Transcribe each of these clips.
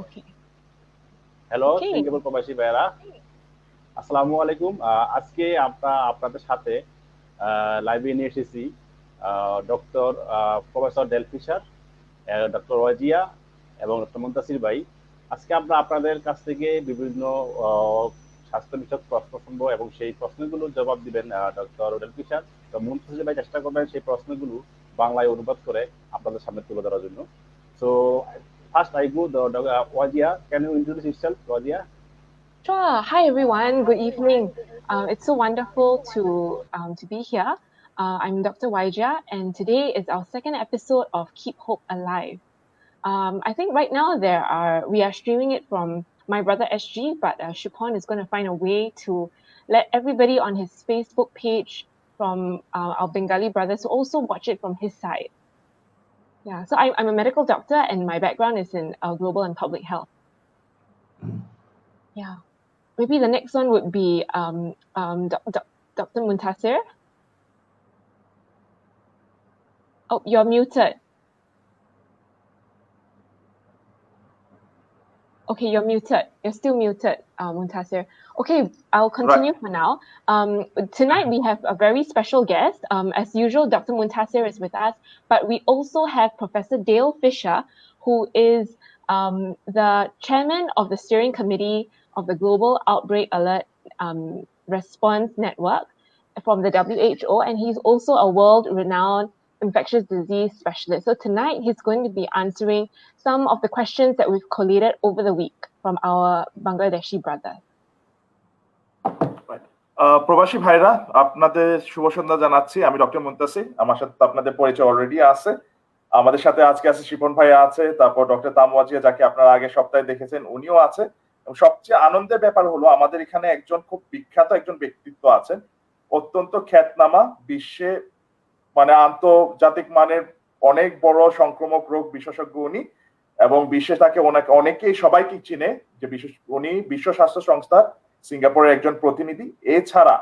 Okay. Hello Okay. Singapore প্রবাসী ভাইরা, আসসালামু আলাইকুম। আজকে আমরা আপনাদের সাথে লাইভে নিয়ে এসেছি doctor professor Dale Fisher, doctor Wazia এবং ডক্টর মুন্তাসির ভাই। আজকে আমরা আপনাদের কাছ থেকে বিভিন্ন স্বাস্থ্য বিষয়ক প্রশ্ন শুনবো এবং সেই প্রশ্নগুলোর জবাব দিবেন ডক্টর ডেল ফিশার। তো মুন্তাসির ভাই চেষ্টা করবেন সেই প্রশ্নগুলো বাংলায় অনুবাদ করে আপনাদের সামনে তুলে ধরার জন্য। So first I go the Wajia. Can you introduce yourself, Wajia? Sure. Hi, everyone. Good evening. It's so wonderful to be here. I'm Dr. Waija, and today is our second episode of Keep Hope Alive. I think right now we are streaming it from My Brother SG, but Shupon is going to find a way to let everybody on his Facebook page from our Bengali brothers to also watch it from his side. Yeah, so I'm a medical doctor, and my background is in global and public health. Yeah. Maybe the next one would be Dr. Muntasir. Oh, you're muted. Okay, you're muted. You're still muted, Muntasir. Okay, I'll continue for now. Tonight we have a very special guest. As usual, Dr. Muntasir is with us, but we also have Professor Dale Fisher, who is the chairman of the steering committee of the Global Outbreak Alert Response Network from the WHO, and he's also a world-renowned infectious disease specialist. So tonight he's going to be answering some of the questions that we've collated over the week from our Bangladeshi brothers. প্রবাসী ভাইরা, আপনাদের শুভ সন্ধ্যা জানাচ্ছি। আমি doctor Muntasir, আমার সাথে আপনাদের পরিচয় already আছে। আমাদের সাথে আজকে আছে শিপন ভাই আছে, তারপর ডক্টর তামওয়াজিয়া যাকে আপনারা আগের সপ্তাহে দেখেছেন উনিও আছে। এবং সবচেয়ে আনন্দের ব্যাপার হলো আমাদের এখানে একজন খুব বিখ্যাত একজন ব্যক্তিত্ব আছেন, অত্যন্ত খ্যাতনামা, বিশ্বে মানে আন্তর্জাতিক মানের অনেক বড় সংক্রামক রোগ বিশেষজ্ঞ উনি, এবং বিশ্বে তাকে অনেকেই সবাইকে চিনে যে উনি বিশ্ব স্বাস্থ্য সংস্থার সিঙ্গাপুরের একজন প্রতিনিধি। এছাড়া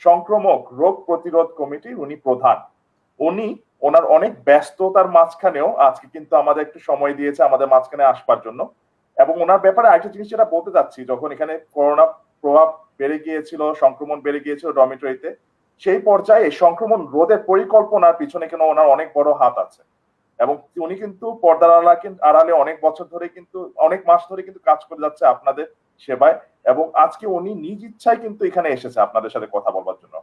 সংক্রামক রোগ প্রতিরোধ কমিটির উনি প্রধান। উনি ওনার অনেক ব্যস্ততার মাঝখানেও আজকে কিন্তু আমাদের একটু সময় দিয়েছে আমাদের মাঝখানে আসবার জন্য। এবং ওনার ব্যাপারে আরেকটা জিনিস যেটা বলতে চাচ্ছি, যখন এখানে করোনা প্রভাব বেড়ে গিয়েছিল, সংক্রমণ বেড়ে গিয়েছিল ডরমিটরিতে, সেই পর্যায়ে সংক্রমণ রোধের পরিকল্পনার পিছনে কিন্তু ওনার অনেক বড় হাত আছে। এবং উনি কিন্তু পর্দার আড়ালে অনেক বছর ধরে কিন্তু অনেক মাস ধরে কিন্তু কাজ করে যাচ্ছে আপনাদের সেবায়। এবং আজকে উনি নিজ ইচ্ছায় কিন্তু এখানে এসেছে আপনাদের সাথে কথা বলবার জন্য।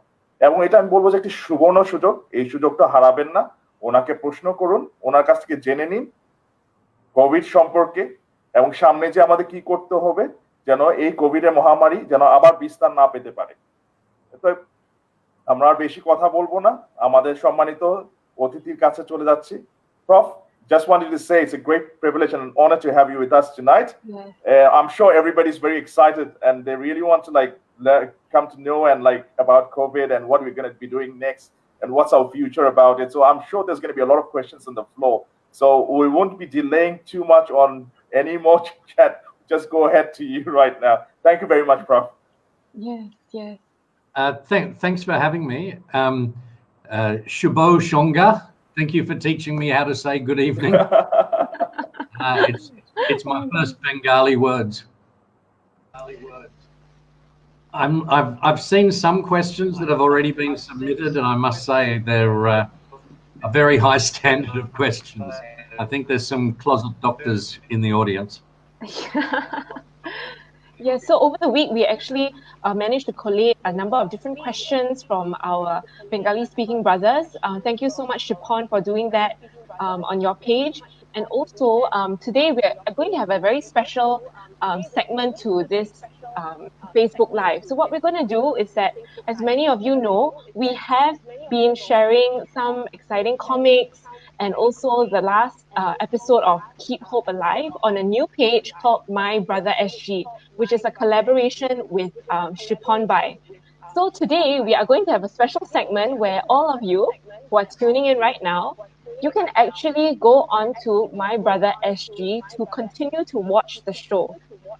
এবং এটা আমি বলবো যে একটি সুবর্ণ সুযোগ, এই সুযোগটা হারাবেন না। ওনাকে প্রশ্ন করুন, ওনার কাছ থেকে জেনে নিন কোভিড সম্পর্কে এবং সামনে যে আমাদের কি করতে হবে যেন এই কোভিডের মহামারী যেন আবার বিস্তার না পেতে পারে। তো আমরা আর বেশি কথা বলবো না, আমাদের সম্মানিত অতিথির কাছে চলে যাচ্ছি। Prof, just wanted to say it's a great privilege and an honor to have you with us tonight. Yes. I'm sure everybody's very excited and they really want to come to know and about COVID and what we're going to be doing next and what's our future about it. So I'm sure there's going to be a lot of questions on the floor. So we won't be delaying too much on any more chat. Just go ahead to you right now. Thank you very much, Prof. Yes, yes. Thanks for having me. Shubo Shonga. Thank you for teaching me how to say good evening. It's my first Bengali words. I've seen some questions that have already been submitted, and I must say they're a very high standard of questions. I think there's some closet doctors in the audience. Yeah, so over the week, we actually managed to collate a number of different questions from our Bengali-speaking brothers. Thank you so much, Shipon, for doing that on your page. And also, today we're going to have a very special segment to this Facebook Live. So what we're going to do is that, as many of you know, we have been sharing some exciting comics and also the last episode of Keep Hope Alive on a new page called My Brother SG, which is a collaboration with Shipon Bai. So today we are going to have a special segment where all of you who are tuning in right now, you can actually go on to My Brother SG to continue to watch the show.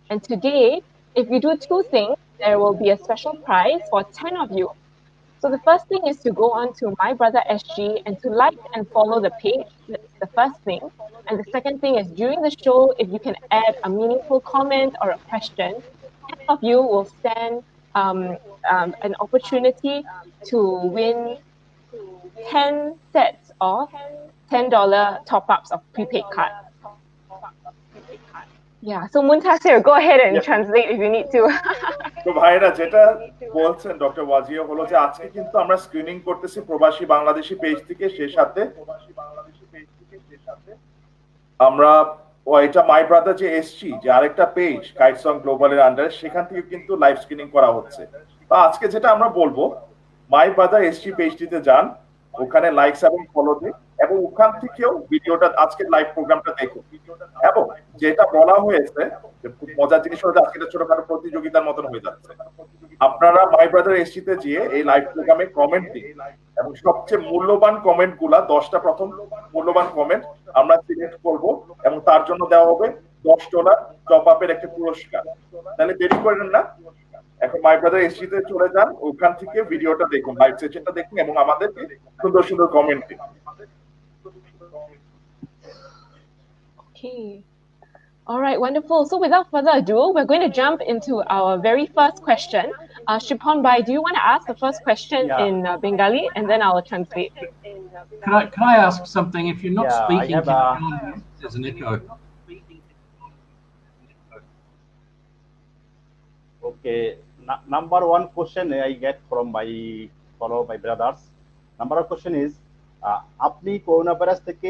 And today, if you do two things, there will be a special prize for 10 of you. So the first thing is to go on to My Brother SG and to like and follow the page. the first thing. And the second thing is during the show, if you can add a meaningful comment or a question, 10 of you will stand an opportunity to win 10 sets of $10 top-ups of prepaid cards. Yeah, so Muntasir, go ahead and translate if you need to. তো ভাইরা যেটা বলছেন doctor ওয়াজিয়া হলো যে আজকে কিন্তু আমরা screening করতেছি প্রবাসী বাংলাদেশি পেজ থেকে, সেই সাথে আমরা এটা মাই ব্রাদার যে এসছি যে আরেকটা পেজ কাইট সং গ্লোবালের আন্ডারে, সেখান থেকে কিন্তু লাইভ স্ক্রিনিং করা হচ্ছে। তো আজকে যেটা আমরা বলবো, মাই ব্রাদার এসছি পেজটিতে যান, ওখানে লাইকস এবং ফলো দিন, এবং ওখান থেকেও ভিডিওটা আজকের লাইভ প্রোগ্রামটা দেখুন। এবং যেটা বলা হয়েছে যে খুব মজার জিনিস হলো আজকে এটা ছোটখাটো প্রতিযোগিতার মতন হয়ে যাচ্ছে। আপনারা মাই ব্রাদার এসটিতে গিয়ে এই লাইভ প্রোগ্রামে কমেন্ট দিন, এবং সবচেয়ে মূল্যবান কমেন্ট গুলা 10টা প্রথম মূল্যবান কমেন্ট আমরা সিলেক্ট করব, এবং তার জন্য দেওয়া হবে $10 টপ আপের একটা পুরস্কার। তাহলে দেরি করেন না, এখন মাই ব্রাদার এসটিতে চলে যান, ওখান থেকে ভিডিওটা দেখুন, লাইভ সেশনটা দেখুন, এবং আমাদেরকে সুন্দর সুন্দর কমেন্ট দিন। Okay. All right, wonderful. So without further ado, we're going to jump into our very first question. Shipon Bhai, do you want to ask the first question in Bengali, and then I will translate? Can I ask something? If you're not speaking, there's an echo. Okay. Number one question I get from my fellow my brothers. Number one question is, আপনি corona virus থেকে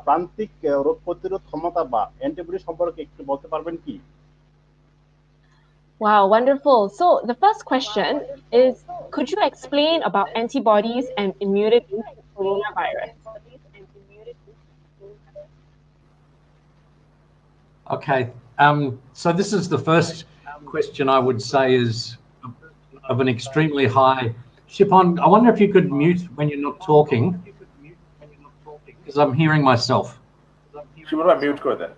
প্রান্তিক রোগ প্রতিরোধ ক্ষমতা বা antibody সম্পর্কে একটু বলতে পারবেন কি? Wow, wonderful. So the first question is, could you explain about antibodies and immunity to coronavirus? Okay. So this is the first question I would say is of an extremely high. Shipon, I wonder if you could mute when you're not talking, because I'm hearing myself. Shipon bhai mute করে দেন,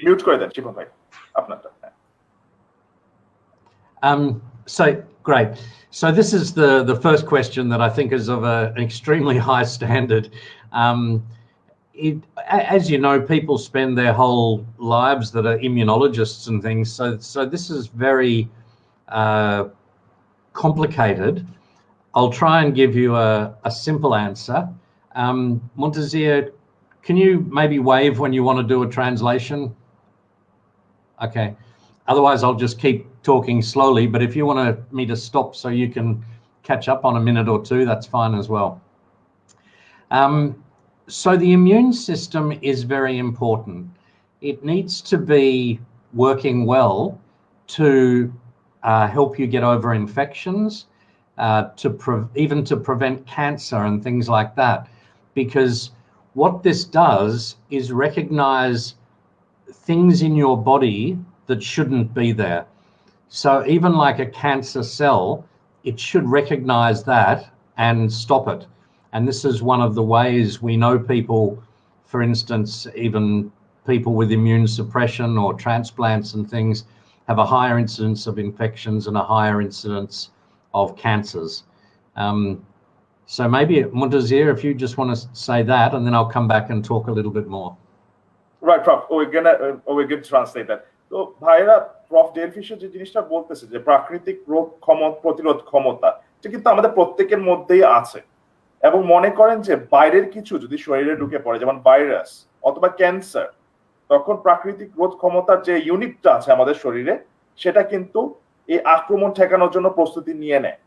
mute করে দেন Shipon bhai আপনারটা। So great. So this is the first question that I think is of an extremely high standard. As you know, people spend their whole lives that are immunologists and things. So this is very complicated. I'll try and give you a simple answer. Muntasir, can you maybe wave when you want to do a translation? Okay. Otherwise, I'll just keep talking slowly. But if you want me to stop so you can catch up on a minute or two, that's fine as well. So the immune system is very important. It needs to be working well to help you get over infections, even to prevent cancer and things like that. Because what this does is recognize things in your body that shouldn't be there. So even like a cancer cell, it should recognize that and stop it. And this is one of the ways we know people, for instance, even people with immune suppression or transplants and things, have a higher incidence of infections and a higher incidence of cancers. So maybe Muntasir, if you just want to say that, and then I'll come back and talk a little bit more. Right, Prof. We're going to translate that. তো ভাইরা, proof ডেলফিশার যে জিনিসটা বলতেছে যে প্রাকৃতিক রোগ প্রতিরোধ ক্ষমতা, এটা কিন্তু আমাদের প্রত্যেকের মধ্যেই আছে। এবং মনে করেন যে বাইরের কিছু যদি শরীরে ঢুকে পড়ে, যেমন ভাইরাস অথবা ক্যান্সার, তখন প্রাকৃতিক রোধ ক্ষমতার যে ইউনিটটা আছে আমাদের শরীরে, সেটা কিন্তু এই আক্রমণ ঠেকানোর জন্য প্রস্তুতি নিয়ে নেয়।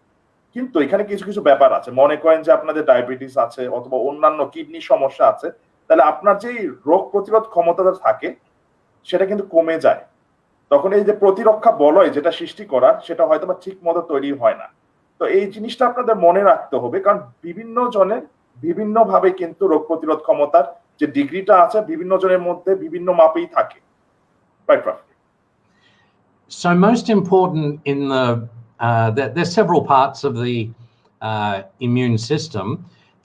কিন্তু এখানে কিছু কিছু ব্যাপার আছে। মনে করেন যে আপনাদের ডায়াবেটিস আছে অথবা অন্যান্য কিডনি সমস্যা আছে, তাহলে আপনার যে রোগ প্রতিরোধ ক্ষমতাটা থাকে সেটা কিন্তু কমে যায়। তখন এই যে প্রতিরক্ষা বলয় যেটা সৃষ্টি করার, সেটা হয়তো বা ঠিক মতো তৈরি হয় না। তো এই জিনিসটা আপনাদের মনে রাখতে হবে, কারণ বিভিন্ন জনের বিভিন্ন ভাবে কিন্তু রোগ প্রতিরোধ ক্ষমতার যে ডিগ্রিটা আছে বিভিন্ন জনের মধ্যে বিভিন্ন মাপেই থাকে। Right, Prof. So most important in there's several parts of the immune system.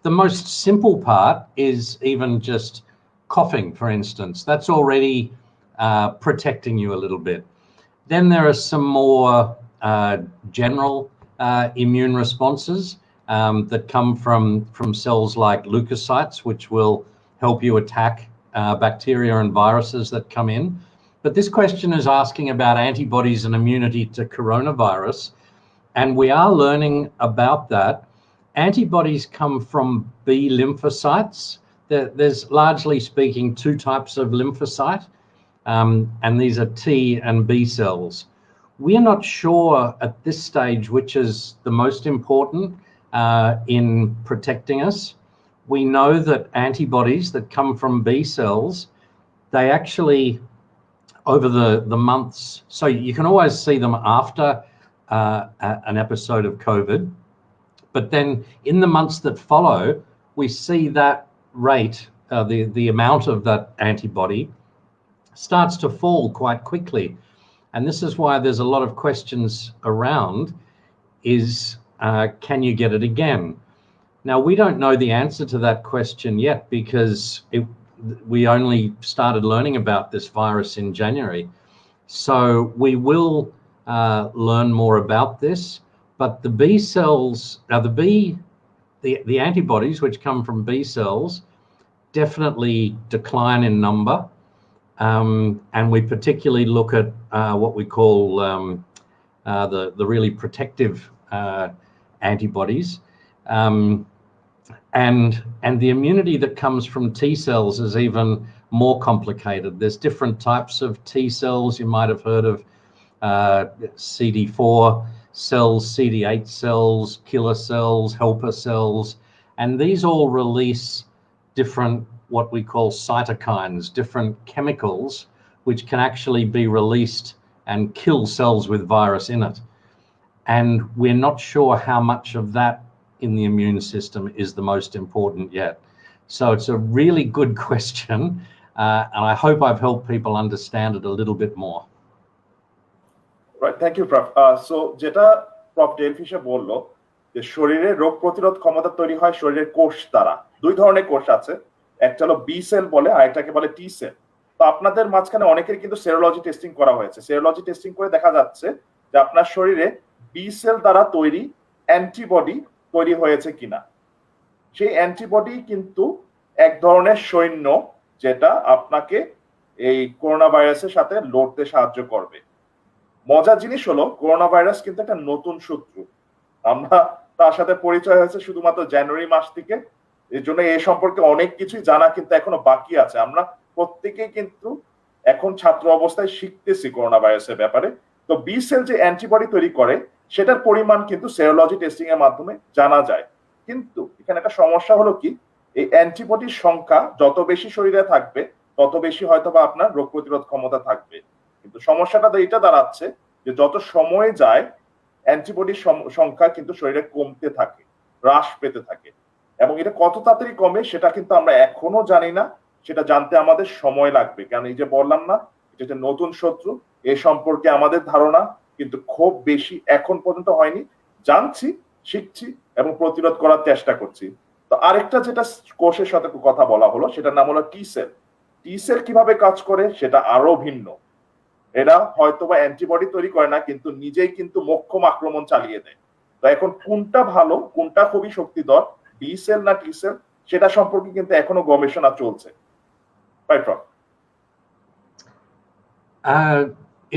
The most simple part is even just coughing, for instance. That's already protecting you a little bit. Then there are some more general immune responses, that come from cells like leukocytes, which will help you attack bacteria and viruses that come in. But this question is asking about antibodies and immunity to coronavirus, and we are learning about that. Antibodies come from B lymphocytes. There's largely speaking two types of lymphocyte, and these are T and B cells. We're not sure at this stage which is the most important in protecting us. We know that antibodies that come from B cells, they actually, over the months, so you can always see them after an episode of COVID, but then in the months that follow, we see that rate, the amount of that antibody starts to fall quite quickly. And this is why there's a lot of questions around is, can you get it again? Now, we don't know the answer to that question yet because we only started learning about this virus in January. So we will learn more about this, but the B cells, the antibodies which come from B cells definitely decline in number. And we particularly look at what we call the really protective antibodies. And the immunity that comes from T cells is even more complicated. There's different types of T cells. You might have heard of CD4 cells, CD8 cells, killer cells, helper cells, and these all release different what we call cytokines, different chemicals which can actually be released and kill cells with virus in it. And we're not sure how much of that in the immune system is the most important yet. So it's a really good question, and I hope I've helped people understand it a little bit more. Right, thank you, Prof. So যেটা Prof ডেলফিশার বললো যে শরীরে রোগ প্রতিরোধ ক্ষমতা তৈরি হয় শরীরের কোষ দ্বারা। দুই ধরনের কোষ আছে, একটা হলো বি সেল বলে আর একটাকে বলে টি সেল। তো আপনাদের মাঝখানে অনেকের কিন্তু সেরোলজি টেস্টিং করা হয়েছে। সেরোলজি টেস্টিং করে দেখা যাচ্ছে যে আপনার শরীরে বি সেল দ্বারা তৈরি অ্যান্টিবডি তৈরি হয়েছে কিনা। সেই অ্যান্টিবডি কিন্তু এক ধরনের সৈন্য যেটা আপনাকে এই করোনা ভাইরাসের সাথে লড়তে সাহায্য করবে। মজার জিনিস হলো করোনা ভাইরাস কিন্তু একটা নতুন শত্রু। আমরা তার সাথে পরিচয় হয়েছে শুধুমাত্র জানুয়ারি মাস থেকে, এর জন্য এই সম্পর্কে অনেক কিছুই জানা কিন্তু এখনো বাকি আছে। আমরা প্রত্যেকেই কিন্তু এখন ছাত্র অবস্থায় শিখতেছি করোনা ভাইরাসের ব্যাপারে। তো বি সেল যে অ্যান্টিবডি তৈরি করে সেটার পরিমাণ কিন্তু সেরোলজি টেস্টিং এর মাধ্যমে জানা যায়। কিন্তু এখানে একটা সমস্যা হলো কি, এই অ্যান্টিবডির সংখ্যা যত বেশি শরীরে থাকবে তত বেশি হয়তোবা আপনার রোগ প্রতিরোধ ক্ষমতা থাকবে। কিন্তু সমস্যাটা এইটা দাঁড়াচ্ছে যে যত সময় যায় অ্যান্টিবডির সংখ্যা কিন্তু শরীরে কমতে থাকে, হ্রাস পেতে থাকে, এবং এটা কত তাড়াতাড়ি কমে সেটা কিন্তু আমরা এখনো জানি না। সেটা জানতে আমাদের সময় লাগবে, কারণ এই যে বললাম না এটা যে নতুন শত্রু, এ সম্পর্কে আমাদের ধারণা কিন্তু খুব বেশি এখন পর্যন্ত হয়নি। জানছি, শিখছি এবং প্রতিরোধ করার চেষ্টা করছি। তো আরেকটা যেটা কোষের সাথে কথা বলা হলো সেটার নাম হলো টি সেল। টি সেল কিভাবে কাজ করে সেটা আরো ভিন্ন। এরা হয়তোবা অ্যান্টিবডি তৈরি করে না, কিন্তু নিজেই কিন্তু মোক্ষম আক্রমণ চালিয়ে দেয়। তো এখন কোনটা ভালো, কোনটা খুবই শক্তিধর, বি সেল না টি সেল, সেটা সম্পর্কে কিন্তু এখনো গবেষণা চলছে। Right, Prof.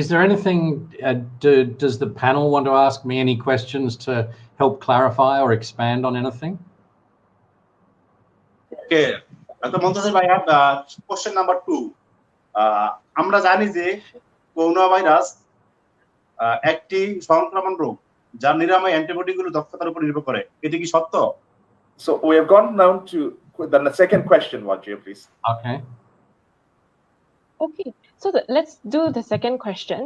Is there anything, does the panel want to ask me any questions to help clarify or expand on anything? Okay, Dr. Muntasir, I have question number 2. আমরা জানি যে করোনা ভাইরাস একটি সংক্রমণ রোগ যার নিরাময় অ্যান্টিবডিগুলো দক্ষতার উপর নির্ভর করে, এটি কি সত্য? So we have gone now to the second question, Wajir, please. Okay, so let's do the second question.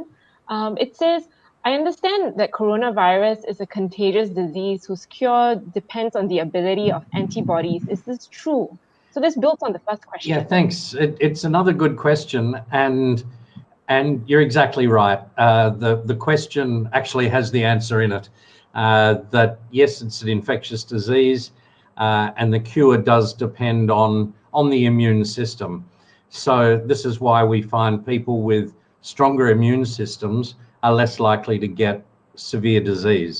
It says, I understand that coronavirus is a contagious disease whose cure depends on the ability of antibodies. Is this true? So this builds on the first question. Yeah, thanks. It's another good question, and you're exactly right. The question actually has the answer in it. That yes, it's an infectious disease, and the cure does depend on the immune system. So this is why we find people with stronger immune systems are less likely to get severe disease.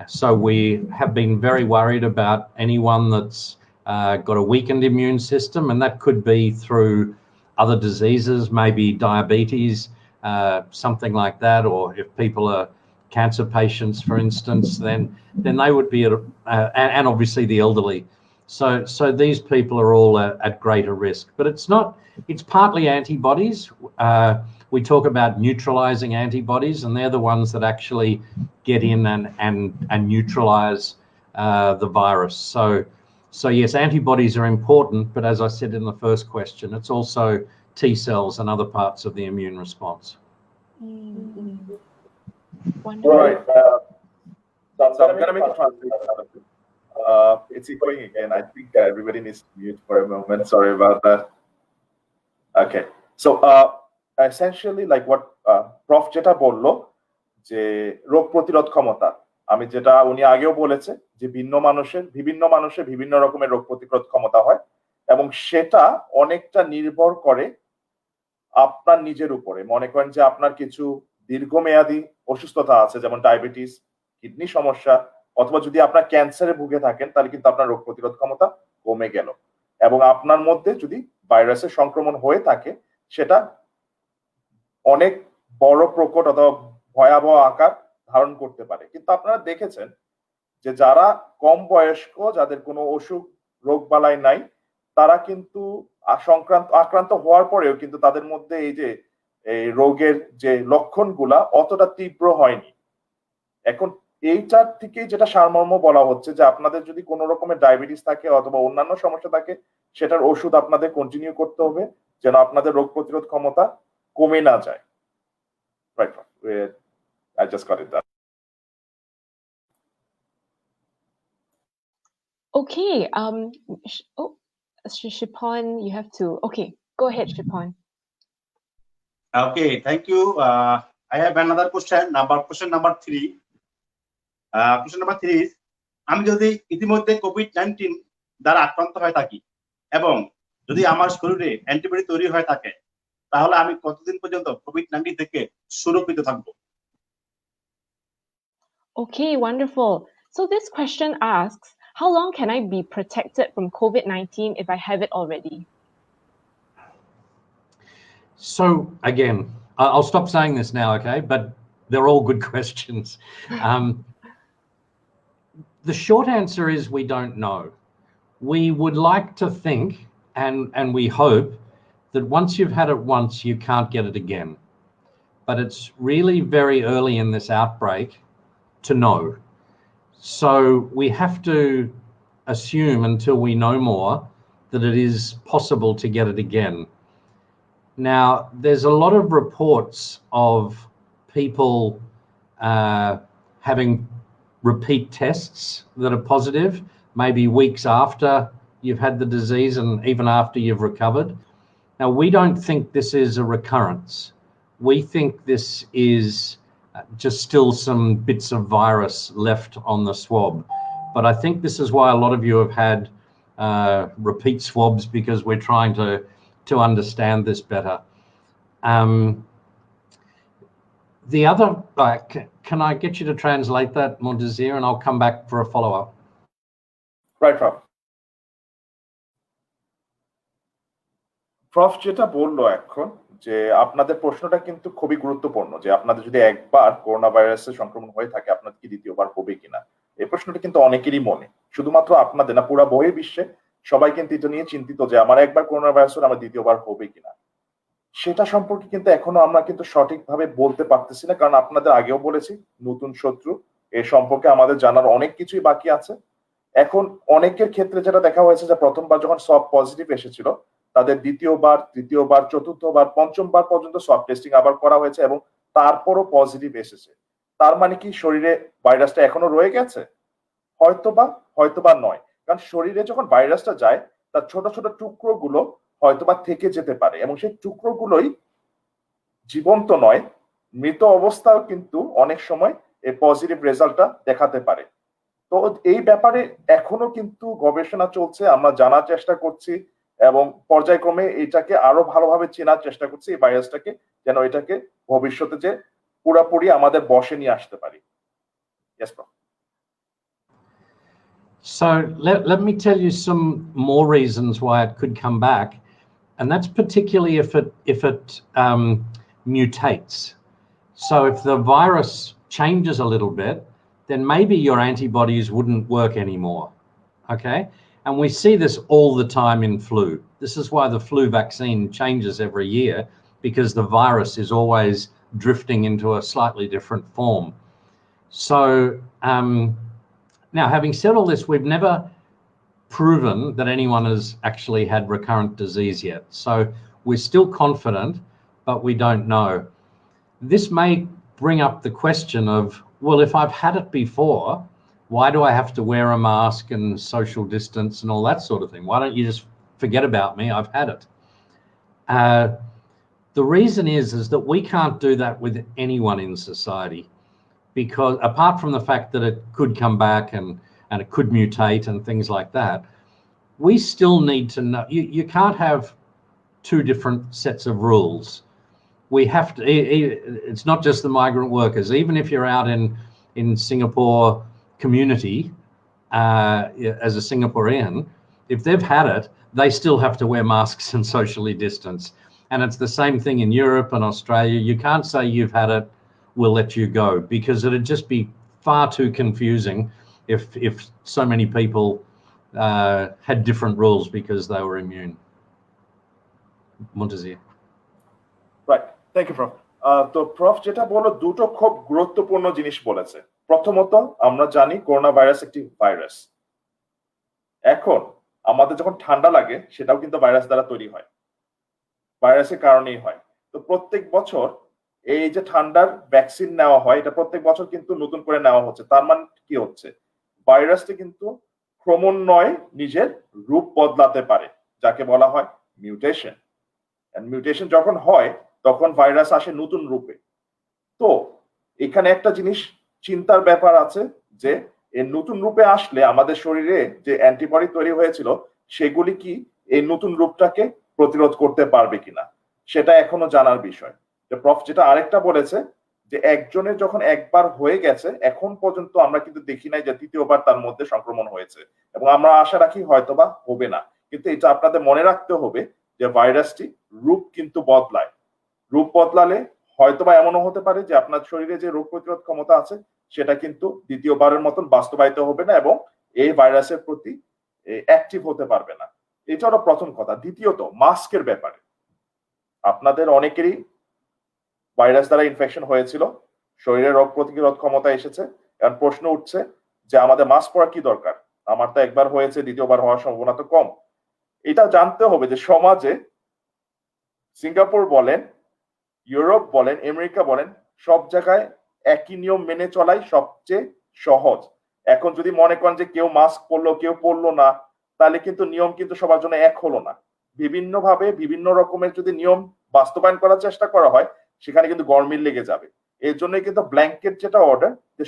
So we have been very worried about anyone that's got a weakened immune system, and that could be through other diseases, maybe diabetes, something like that, or if people are cancer patients, for instance, then they would be and obviously the elderly. So these people are all at greater risk. But it's partly antibodies. We talk about neutralizing antibodies, and they're the ones that actually get in and neutralize the virus. So yes, antibodies are important, but as I said in the first question, it's also T cells and other parts of the immune response. Wonderful. Right. So I'm gonna make a translation. It's echoing again. I think everybody needs to mute for a moment. Sorry about that. Okay. So essentially, like what Prof যেটা বললো যে রোগ প্রতিরোধ ক্ষমতা, আমি যেটা উনি আগেও বলেছে যে বিভিন্ন মানুষের বিভিন্ন রকমের রোগ প্রতিরোধ ক্ষমতা হয়, এবং সেটা অনেকটা নির্ভর করে আপনার নিজের উপরে। মনে করেন যে আপনার কিছু দীর্ঘমেয়াদী অসুস্থতা আছে, যেমন ডায়াবেটিস, কিডনি সমস্যা, অথবা যদি আপনার ক্যান্সারে ভুগে থাকেন, তাহলে কিন্তু আপনার রোগ প্রতিরোধ ক্ষমতা কমে গেল। এবং আপনার মধ্যে যদি ভাইরাসের সংক্রমণ হয়ে থাকে, সেটা অনেক বড় প্রকট অথবা ভয়াবহ আকার ধারণ করতে পারে। কিন্তু আপনারা দেখেছেন যে যারা কম বয়স্ক, যাদের কোনো অসুখ রোগ বালাই নাই, তারা কিন্তু আক্রান্ত হওয়ার পরেও কিন্তু তাদের মধ্যে এই যে এই রোগের যে লক্ষণগুলা অতটা তীব্র হয়নি। এখন এইটার থেকে যেটা সারমর্ম বলা হচ্ছে যে আপনাদের যদি কোনো রকমের ডায়াবেটিস থাকে অথবা অন্যান্য সমস্যা থাকে, সেটার ওষুধ আপনাদের কন্টিনিউ করতে হবে যেন আপনাদের রোগ প্রতিরোধ ক্ষমতা কমে না যায়। Right. I just got it done. Okay. Shipon, you have to. Okay, go ahead, Shipon. Okay, thank you. I have another question number 3. Question number 3 is, আমি যদি ইতিমধ্যে কোভিড-19 দ্বারা আক্রান্ত হয়ে থাকি এবং যদি আমার শরীরে অ্যান্টিবডি তৈরি হয়ে থাকে, তাহলে আমি কতদিন পর্যন্ত কোভিড-19 থেকে সুরক্ষিত থাকব? Okay, wonderful. So this question asks, how long can I be protected from COVID-19 if I have it already? So again, I'll stop saying this now, okay? But they're all good questions. The short answer is we don't know. We would like to think and we hope that once you've had it once, you can't get it again. But it's really very early in this outbreak to know. So we have to assume until we know more that it is possible to get it again. Now, there's a lot of reports of people having repeat tests that are positive, maybe weeks after you've had the disease and even after you've recovered. Now, we don't think this is a recurrence. We think this is just still some bits of virus left on the swab. But I think this is why a lot of you have had repeat swabs, because we're trying to understand this better. The other, can I get you to translate that, Muntasir, and I'll come back for a follow-up. Right, Prof. Prof যেটা বললো এখন, যে আপনাদের প্রশ্নটা কিন্তু খুবই গুরুত্বপূর্ণ, যে আপনাদের যদি একবার করোনা ভাইরাসের সংক্রমণ হয়ে থাকে, আপনাদের কি দ্বিতীয়বার হবে কিনা। এই প্রশ্নটা কিন্তু অনেকেরই মনে, শুধুমাত্র আপনাদের না, পুরো বহির্বিশ্বে সবাই কিন্তু এটা নিয়ে চিন্তিত যে আমার একবার করোনা ভাইরাস হলে আমার দ্বিতীয়বার হবে কিনা। সেটা সম্পর্কে কিন্তু এখনো আমরা কিন্তু সঠিকভাবে বলতে পারতেছি না, কারণ আপনাদের আগেও বলেছি নতুন শত্রু, এ সম্পর্কে আমাদের জানার অনেক কিছুই বাকি আছে। এখন অনেকের ক্ষেত্রে যেটা দেখা হয়েছে যে প্রথমবার যখন সব পজিটিভ এসেছিল, তাদের দ্বিতীয়বার, তৃতীয়বার, চতুর্থবার, পঞ্চমবার পর্যন্ত সব টেস্টিং আবার করা হয়েছে এবং তারপরও পজিটিভ এসেছে। তার মানে কি শরীরে ভাইরাসটা এখনো রয়ে গেছে? হয়তোবা নয়, কারণ শরীরে যখন ভাইরাসটা যায়, তার ছোট ছোট টুকরোগুলো হয়তোবা থেকে যেতে পারে, এবং সেই টুকরোগুলোই জীবন্ত নয়, মৃত অবস্থাও কিন্তু অনেক সময় এই পজিটিভ রেজাল্টটা দেখাতে পারে। তো এই ব্যাপারে এখনো কিন্তু গবেষণা চলছে, আমরা জানার চেষ্টা করছি এবং পর্যায়ক্রমে এটাকে আরো ভালোভাবে চেনার চেষ্টা করছি, এই ভাইরাসটাকে, যেন এটাকে ভবিষ্যতে যে পুরোপুরি আমাদের বশে নিয়ে আসতে পারি। Yes, Prof. So let me tell you some more reasons why it could come back, and that's particularly if it mutates. So if the virus changes a little bit, then maybe your antibodies wouldn't work anymore. Okay, and we see this all the time in flu. This is why the flu vaccine changes every year, because the virus is always drifting into a slightly different form. So now, having said all this, we've never proven that anyone has actually had recurrent disease yet. So we're still confident, but we don't know. This may bring up the question of, well, if I've had it before, why do I have to wear a mask and social distance and all that sort of thing? Why don't you just forget about me? I've had it. The reason is that we can't do that with anyone in society, because apart from the fact that it could come back and it could mutate and things like that, we still need to know. You can't have two different sets of rules. We have to, it's not just the migrant workers. Even if you're out in Singapore community as a Singaporean, if they've had it, they still have to wear masks and socially distance. And it's the same thing in Europe and Australia. You can't say you've had it, we'll let you go, because it'd just be far too confusing if so many people had different rules because they were immune. Muntasir. Right, thank you, Prof. তো proof যেটা বলল দুটো খুব গুরুত্বপূর্ণ জিনিস বলেছে। প্রথমত আমরা জানি করোনা ভাইরাস একটি ভাইরাস। এখন আমাদের যখন ঠান্ডা লাগে সেটাও কিন্তু ভাইরাস দ্বারা তৈরি হয়, ভাইরাসের কারণেই হয়। তো প্রত্যেক বছর এই যে ঠান্ডার ভ্যাকসিন নেওয়া হয়, এটা প্রত্যেক বছর কিন্তু নতুন করে নেওয়া হচ্ছে। তার মানে কি হচ্ছে, ভাইরাসটি কিন্তু ক্রমান্বয়ে নিজের রূপ বদলাতে পারে, যাকে বলা হয় মিউটেশন। মিউটেশন যখন হয় তখন ভাইরাস আসে নতুন রূপে। তো এখানে একটা জিনিস চিন্তার ব্যাপার আছে যে এই নতুন রূপে আসলে আমাদের শরীরে যে অ্যান্টিবডি তৈরি হয়েছিল সেগুলি কি এই নতুন রূপটাকে প্রতিরোধ করতে পারবে কিনা, সেটা এখনো জানার বিষয়। প্রফ যেটা আরেকটা বলেছে যে একজনের যখন একবার হয়ে গেছে, এখন পর্যন্ত আমরা কিন্তু দেখি নাই যে তৃতীয়বার তার মধ্যে সংক্রমণ হয়েছে, এবং আমরা আশা রাখি হয়তোবা হবে না। কিন্তু এটা আপনাদের মনে রাখতে হবে যে ভাইরাসটি রূপ কিন্তু বদলায়। রূপ বদলালে হয়তোবা এমনও হতে পারে যে আপনার শরীরে যে রোগ প্রতিরোধ ক্ষমতা আছে সেটা কিন্তু দ্বিতীয়বারের মতন বাস্তবায়িত হবে না এবং এই ভাইরাসের প্রতি অ্যাক্টিভ হতে পারবে না। এটা হলো প্রথম কথা। দ্বিতীয়ত, মাস্কের ব্যাপারে আপনাদের অনেকেরই ভাইরাস দ্বারা ইনফেকশন হয়েছিল, শরীরে রোগ প্রতিরোধ ক্ষমতা এসেছে, এখন প্রশ্ন উঠছে যে আমাদের মাস্ক পরা কি দরকার, আমার তো একবার হয়েছে, দ্বিতীয়বার হওয়ার সম্ভাবনা তো কম। এটা জানতে হবে যে সমাজে সিঙ্গাপুর বলেন, ইউরোপ বলেন, আমেরিকা বলেন, সব জায়গায় একই নিয়ম মেনে চলাই সবচেয়ে সহজ। এখন যদি মনে করেন যে কেউ মাস্ক পরলো কেউ পরলো না, তাহলে কিন্তু নিয়ম কিন্তু সবার জন্য এক হলো না। বিভিন্নভাবে বিভিন্ন রকমের যদি নিয়ম বাস্তবায়ন করার চেষ্টা করা হয় সেখানে কিন্তু গরমিল লেগে যাবে। এর জন্য কিন্তু ব্ল্যাঙ্কেট যেটা অর্ডার, যে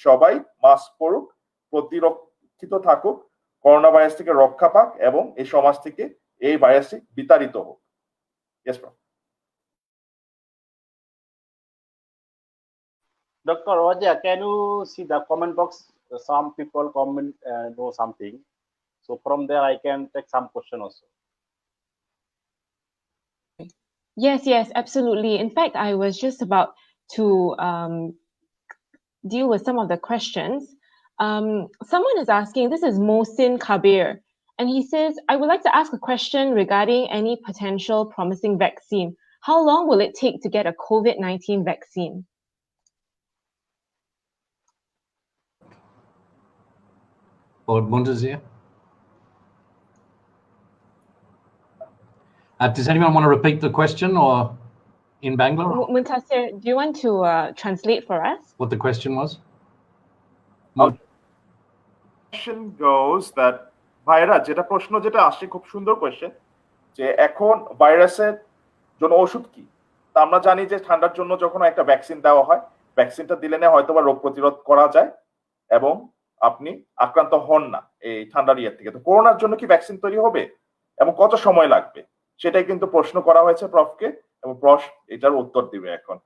সবাই মাস্ক পরুক, প্রতিরক্ষিত থাকুক, করোনা ভাইরাস থেকে রক্ষা পাক এবং এই সমাজ থেকে এই ভাইরাসটি বিতাড়িত হোক। Yes, Prof. Dr. Roja, can you see the comment box? Some people comment know something. So from there I can take some question also. Yes, absolutely. In fact, I was just about to deal with some of the questions. Someone is asking, this is Mohsin Kabir, and he says, I would like to ask a question regarding any potential promising vaccine. How long will it take to get a COVID-19 vaccine? Or Muntasir? Does anyone want to repeat the question or in Bangalore? Muntasir, do you want to translate for us? What the question was? Question goes that ভাইরা যেটা প্রশ্ন যেটা আসছে, খুব সুন্দর question, যে এখন ভাইরাসের জন্য ওষুধ কি। তা আমরা জানি যে ঠান্ডার জন্য যখন একটা ভ্যাকসিন দেওয়া হয়, ভ্যাকসিনটা দিলে হয়তোবা রোগ প্রতিরোধ করা যায় এবং আপনি আক্রান্ত হন না এই ঠান্ডার ইয়ে থেকে। তো করোনার জন্য কি ভ্যাকসিন তৈরি হবে এবং কত সময় লাগবে, সেটাই কিন্তু প্রশ্ন করা হয়েছে প্রফকে, এবং প্রফ এটার উত্তর দিবে এখন।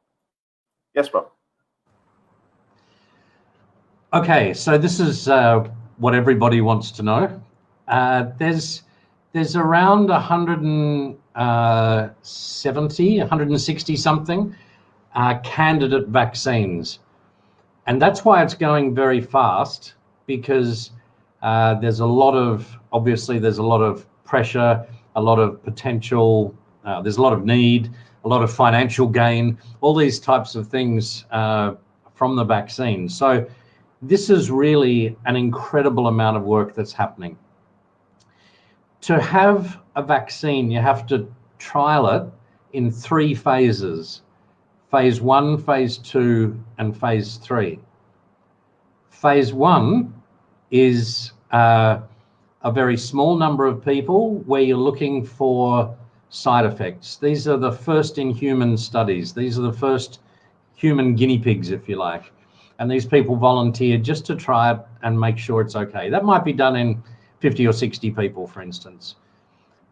Yes, Prof. Okay, so this is what everybody wants to know. There's around 160 something candidate vaccines, and that's why it's going very fast, because there's a lot of pressure, a lot of potential, there's a lot of need, a lot of financial gain, all these types of things from the vaccine. So this is really an incredible amount of work that's happening. To have a vaccine, you have to trial it in 3 phases: phase 1, phase 2, and phase 3. Phase 1 is a very small number of people where you're looking for side effects. These are the first in human studies. These are the first human guinea pigs, if you like. And these people volunteer just to try it and make sure it's okay. That might be done in 50 or 60 people, for instance.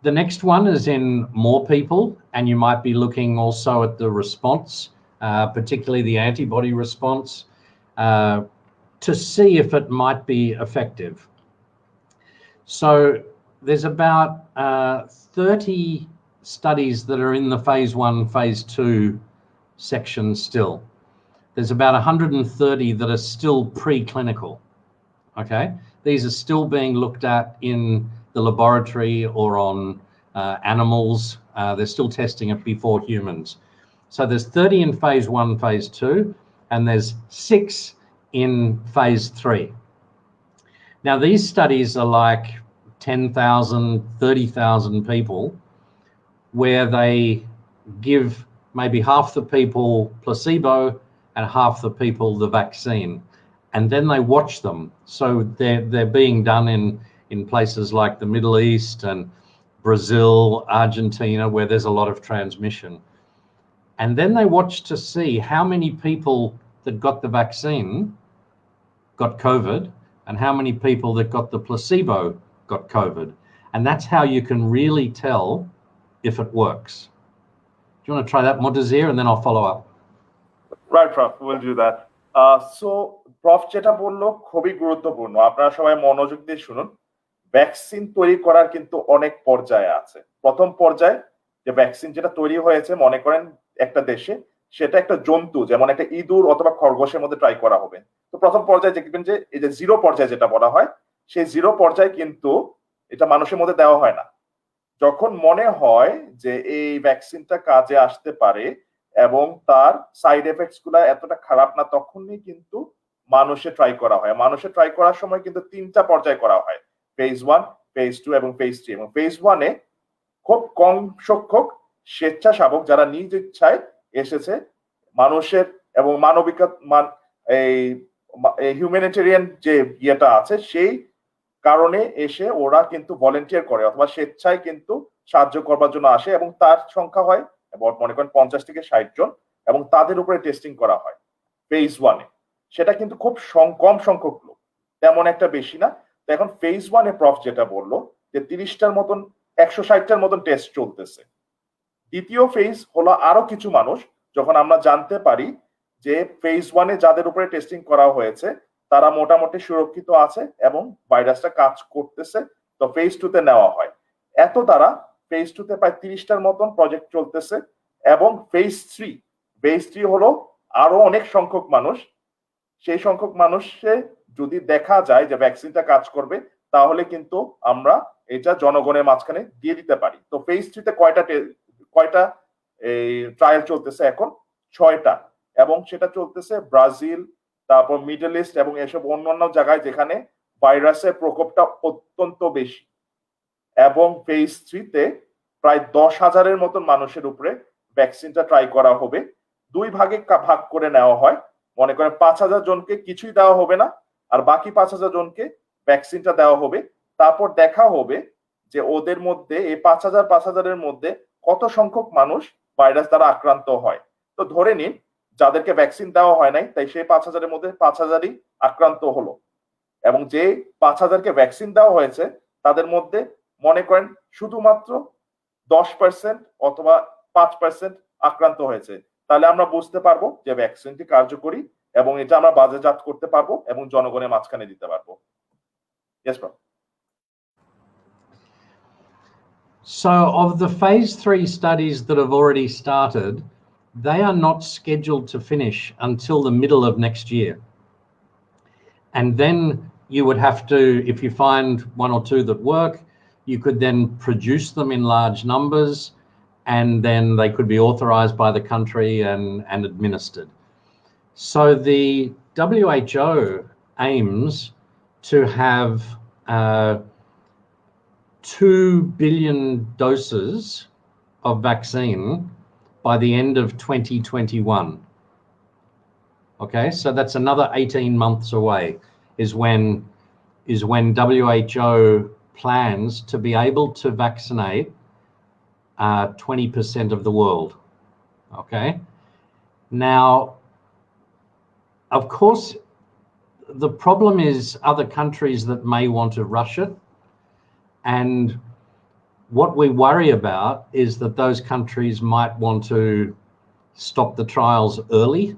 The next one is in more people, and you might be looking also at the response, particularly the antibody response, to see if it might be effective. So there's about 30 studies that are in the phase 1, phase 2 section still. There's about 130 that are still preclinical. Okay, these are still being looked at in the laboratory or on animals. They're still testing it before humans. So there's 30 in phase 1, phase 2, and there's 6 in phase 3. Now these studies are like 10,000, 30,000 people, where they give maybe half the people placebo and half the people the vaccine, and then they watch them. So they're being done in places like the Middle East and Brazil, Argentina, where there's a lot of transmission. And then they watch to see how many people that got the vaccine got COVID and how many people that got the placebo got COVID. And that's how you can really tell if it works. Do you want to try that, Muntasir, and then I'll follow up? Right, Prof, we'll do that. So Prof যেটা বললো খুবই গুরুত্বপূর্ণ, আপনারা সবাই মনোযোগ দিয়ে শুনুন। Vaccine তৈরি করার কিন্তু অনেক পর্যায়ে আছে। প্রথম পর্যায়ে যে ভ্যাকসিন যেটা তৈরি হয়েছে, মনে করেন একটা দেশে, সেটা একটা জন্তু যেমন একটা ইঁদুর অথবা খরগোশের মধ্যে ট্রাই করা হবে। তো প্রথম পর্যায়ে দেখবেন যে এই যে 0 পর্যায়ে যেটা বলা হয়, সেই 0 পর্যায়ে কিন্তু এটা মানুষের মধ্যে দেওয়া হয় না। যখন মনে হয় যে এই ভ্যাকসিনটা কাজে আসতে পারে এবং তার সাইড এফেক্টস গুলা এতটা খারাপ না, তখনই কিন্তু মানুষে ট্রাই করা হয়। মানুষে ট্রাই করার সময় কিন্তু 3টা পর্যায়ে করা হয়: ফেজ 1, ফেজ 2 এবং ফেজ 3। এবং ফেজ 1 এ খুব কম সংখ্যক স্বেচ্ছাসেবক যারা নিজ ইচ্ছায় এসেছে মানুষের এবং এই হিউম্যানিটেরিয়ান যে ইয়েটা আছে সেই কারণে এসে ওরা কিন্তু ভলেন্টিয়ার করে অথবা স্বেচ্ছায় কিন্তু সাহায্য করবার জন্য আসে, এবং তার সংখ্যা হয় মনে করেন 50 থেকে 60 জন, এবং তাদের উপরে টেস্টিং করা হয় ফেজ 1 এ। সেটা কিন্তু খুব কম সংখ্যক লোক, তেমন একটা বেশি না। তো এখন ফেজ 1 এ প্রফ যেটা বললো যে 30টার মতন 160টার মতন টেস্ট চলতেছে। দ্বিতীয় ফেজ হলো আরো কিছু মানুষ, যখন আমরা জানতে পারি যে ফেজ 1 এ যাদের উপরে টেস্টিং করা হয়েছে তারা মোটামুটি সুরক্ষিত আছে এবং ভাইরাসটা কাজ করতেছে, তো ফেজ 2 তে নেওয়া হয়। এত দ্বারা ফেজ 2 তে প্রায় 30টার মতন প্রজেক্ট চলতেছে। এবং ফেজ 3 হলো আরো অনেক সংখ্যক মানুষ। সেই সংখ্যক মানুষে যদি দেখা যায় যে ভ্যাকসিনটা কাজ করবে, তাহলে কিন্তু আমরা এটা জনগণের মাঝখানে দিয়ে দিতে পারি। তো ফেজ 3 তে কয়টা এই ট্রায়াল চলতেছে এখন? 6টা, এবং সেটা চলতেছে ব্রাজিল, তারপর মিডল ইস্ট এবং এসব অন্যান্য জায়গায় যেখানে ভাইরাসের প্রকোপটা অত্যন্ত বেশি। এবং ফেজ 3 তে প্রায় 10,000-এর মতন মানুষের উপরে ভ্যাকসিনটা ট্রাই করা হবে। 2 ভাগে ভাগ করে নেওয়া হয়। মনে করেন 5,000 জনকে কিছুই দেওয়া হবে না, আর বাকি 5,000 জনকে ভ্যাকসিনটা দেওয়া হবে। তারপর দেখা হবে যে ওদের মধ্যে এই 5,000-5,000-এর মধ্যে কত সংখ্যক মানুষ ভাইরাস দ্বারা আক্রান্ত হয়। তো ধরে নিন যাদেরকে ভ্যাকসিন দেওয়া হয় নাই, তাই সেই 5,000-এর মধ্যে 5,000-ই আক্রান্ত হলো, এবং যে 5,000-কে ভ্যাকসিন দেওয়া হয়েছে তাদের মধ্যে মনে করেন শুধুমাত্র 10% অথবা 5% আক্রান্ত হয়েছে। তাহলে আমরা বুঝতে পারবো যে ভ্যাকসিনটি কার্যকরী এবং এটা আমরা বাজারজাত করতে পারবো এবং জনগণের মাঝখানে দিতে পারবো। Yes, Prof. So of the phase 3 studies that have already started, they are not scheduled to finish until the middle of next year. And then you would have to, if you find one or two that work, you could then produce them in large numbers, and then they could be authorized by the country and administered. So the WHO aims to have 2 billion doses of vaccine by the end of 2021. Okay, so that's another 18 months away is when WHO plans to be able to vaccinate 20% of the world. Okay, now, of course, the problem is other countries that may want to rush it. And what we worry about is that those countries might want to stop the trials early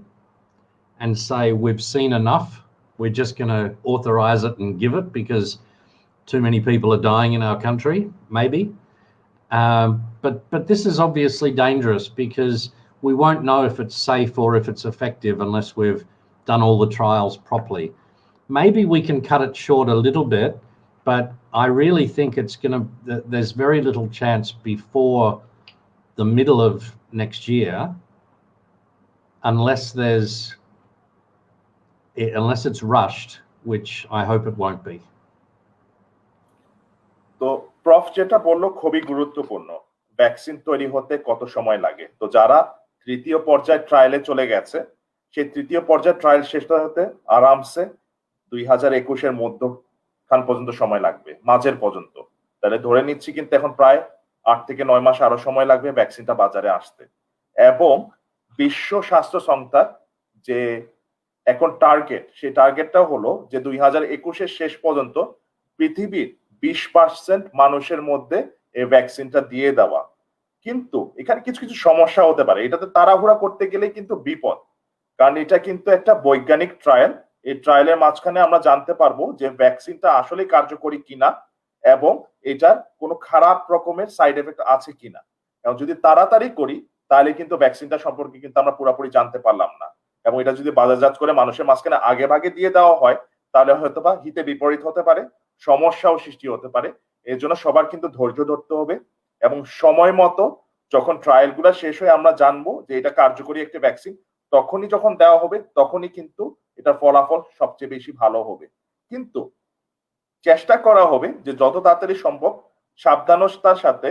and say, we've seen enough, we're just going to authorize it and give it because too many people are dying in our country, maybe. But this is obviously dangerous because we won't know if it's safe or if it's effective unless we've done all the trials properly. Maybe we can cut it short a little bit, but I really think there's very little chance before the middle of next year, unless it's rushed, which I hope it won't be. তো proof যেটা বললো খুবই গুরুত্বপূর্ণ, vaccine তৈরি হতে কত সময় লাগে। তো যারা তৃতীয় পর্যায়ে ট্রায়ালে চলে গেছে, সেই তৃতীয় পর্যায়ে ট্রায়াল শেষ হতে আরামসে 2021-এর মধ্যখান পর্যন্ত সময় লাগবে, মাঝের পর্যন্ত। তাহলে ধরে নিচ্ছি কিন্তু এখন প্রায় 8 থেকে 9 মাস আরো সময় লাগবে ভ্যাকসিনটা বাজারে আসতে। এবং বিশ্ব স্বাস্থ্য সংস্থা যে এখন টার্গেট, সেই টার্গেটটা হলো যে 2021-এর শেষ পর্যন্ত পৃথিবীর 20% মানুষের মধ্যে এই ভ্যাকসিনটা দিয়ে দেওয়া। কিন্তু এখানে কিছু কিছু সমস্যা হতে পারে, এটাতে তাড়াহুড়া করতে গেলে কিন্তু বিপদ, কারণ এটা কিন্তু একটা বৈজ্ঞানিক ট্রায়াল। এই ট্রায়ালের মাঝখানে আমরা জানতে পারবো যে ভ্যাকসিনটা আসলে কার্যকরী কিনা এবং এটার কোনো খারাপ রকমের সাইড এফেক্ট আছে কিনা। এবং যদি তাড়াতাড়ি করি তাহলে কিন্তু ভ্যাকসিনটা সম্পর্কে কিন্তু আমরা পুরোপুরি জানতে পারলাম না, এবং এটা যদি বাজারজাত করে মানুষের মাঝখানে আগে ভাগে দিয়ে দেওয়া হয় তাহলে হয়তো বা হিতে বিপরীত হতে পারে, সমস্যাও সৃষ্টি হতে পারে। এর জন্য সবার কিন্তু ধৈর্য ধরতে হবে এবং সময় মতো যখন ট্রায়াল গুলা শেষ হয়ে আমরা জানবো যে এটা কার্যকরী একটি ভ্যাকসিন, তখনই যখন দেওয়া হবে তখনই কিন্তু এটা ফলাফল সবচেয়ে বেশি ভালো হবে। কিন্তু চেষ্টা করা হবে যে যত তাড়াতাড়ি সম্ভব সাবধানতার সাথে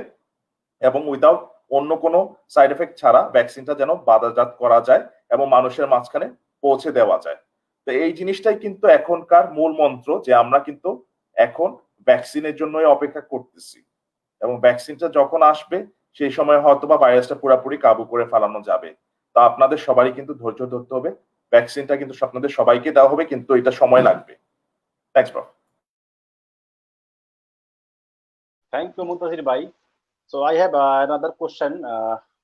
এবং উইদাউট অন্য কোনো সাইড এফেক্ট ছাড়া ভ্যাকসিনটা যেন বাজারজাত করা যায় এবং মানুষের মাঝখানে পৌঁছে দেওয়া যায়। তো এই জিনিসটাই কিন্তু এখনকার মূল মন্ত্র, যে আমরা কিন্তু এখন ভ্যাকসিনের জন্যই অপেক্ষা করতেছি এবং ভ্যাকসিনটা যখন আসবে সেই সময় হয়তো বা ভাইরাসটা পুরোপুরি কাবু করে ফেলানো যাবে। তা আপনাদের সবারই কিন্তু ধৈর্য ধরতে হবে, ভ্যাকসিনটা কিন্তু আপনাদের সবাইকে দেওয়া হবে, কিন্তু এটা সময় লাগবে। Thanks proof. Thank you, Muntasir bhai. So I have another question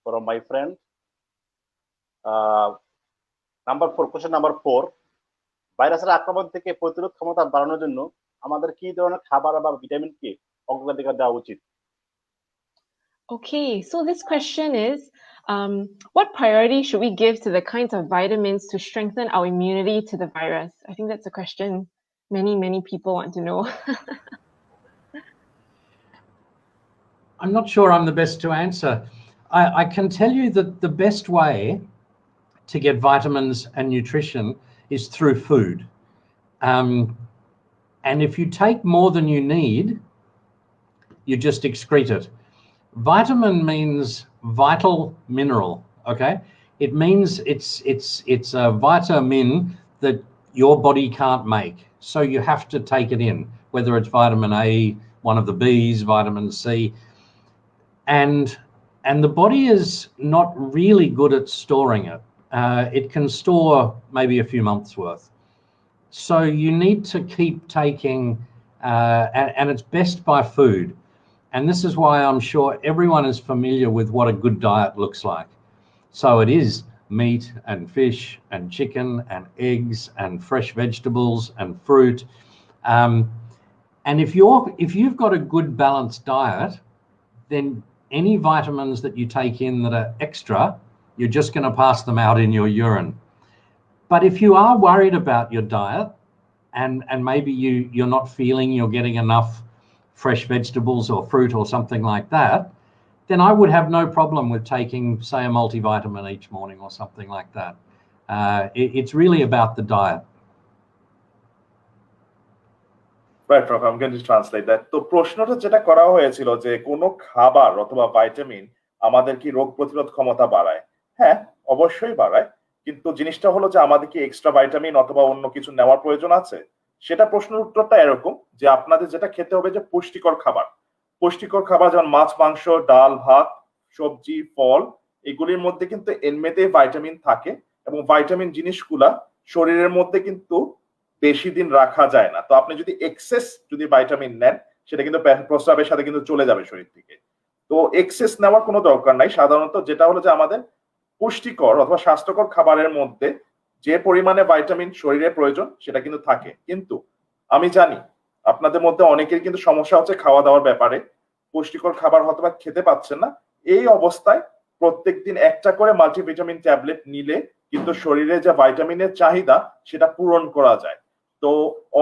from my friend. Question number 4. ভাইরাসের আক্রমণ থেকে প্রতিরোধ ক্ষমতা বাড়ানোর জন্য আমাদের কি ধরনের খাবার বা ভিটামিনকে অগ্রাধিকার দেওয়া উচিত? Okay, so this question is, what priority should we give to the kinds of vitamins to strengthen our immunity to the virus? I think that's a question many people want to know. I'm not sure I'm the best to answer. I can tell you that the best way to get vitamins and nutrition is through food. And if you take more than you need, you just excrete it. Vitamin means vital mineral, okay? It means it's a vitamin that your body can't make. So you have to take it in, whether it's vitamin A, one of the Bs, vitamin C. And the body is not really good at storing it. It can store maybe a few months worth. So you need to keep taking, and it's best by food. And this is why I'm sure everyone is familiar with what a good diet looks like. So it is meat and fish and chicken and eggs and fresh vegetables and fruit. And if you've got a good balanced diet, then any vitamins that you take in that are extra, you're just going to pass them out in your urine. But if you are worried about your diet, and maybe you're not feeling you're getting enough fresh vegetables or fruit or something like that, then I would have no problem with taking, say, a multivitamin each morning or something like that. It's really about the diet. Right, Prof, I'm going to translate that. তো প্রশ্নটা যেটা করা হয়েছিল যে কোনো খাবার অথবা vitamin আমাদের কি রোগ প্রতিরোধ ক্ষমতা বাড়ায়? হ্যাঁ, অবশ্যই বাড়ায়, কিন্তু জিনিসটা হলো যে আমাদের কি এক্সট্রা ভাইটামিন অথবা অন্য কিছু নেওয়ার প্রয়োজন আছে? সেটা প্রশ্নের উত্তরটা এরকম যে আপনাদের যেটা খেতে হবে যে পুষ্টিকর খাবার। পুষ্টিকর খাবার যেমন মাছ, মাংস, ডাল, ভাত, সবজি, ফল, এগুলির মধ্যে কিন্তু এমনিতেই ভাইটামিন থাকে, এবং ভাইটামিন জিনিসগুলা শরীরের মধ্যে কিন্তু বেশি দিন রাখা যায় না। তো আপনি যদি এক্সেস যদি ভাইটামিন নেন, সেটা কিন্তু প্রস্রাবের সাথে কিন্তু চলে যাবে শরীর থেকে। তো এক্সেস নেওয়ার কোনো দরকার নাই। সাধারণত যেটা হলো যে আমাদের পুষ্টিকর অথবা স্বাস্থ্যকর খাবারের মধ্যে যে পরিমাণে ভাইটামিন শরীরে প্রয়োজন সেটা কিন্তু থাকে। কিন্তু আমি জানি আপনাদের মধ্যে অনেকের কিন্তু সমস্যা হচ্ছে খাওয়া দাওয়ার ব্যাপারে, পুষ্টিকর খাবার হয়তো বা খেতে পাচ্ছেন না। এই অবস্থায় প্রত্যেকদিন একটা করে মাল্টিভিটামিন ট্যাবলেট নিলে কিন্তু শরীরে যে ভাইটামিনের চাহিদা সেটা পূরণ করা যায়। তো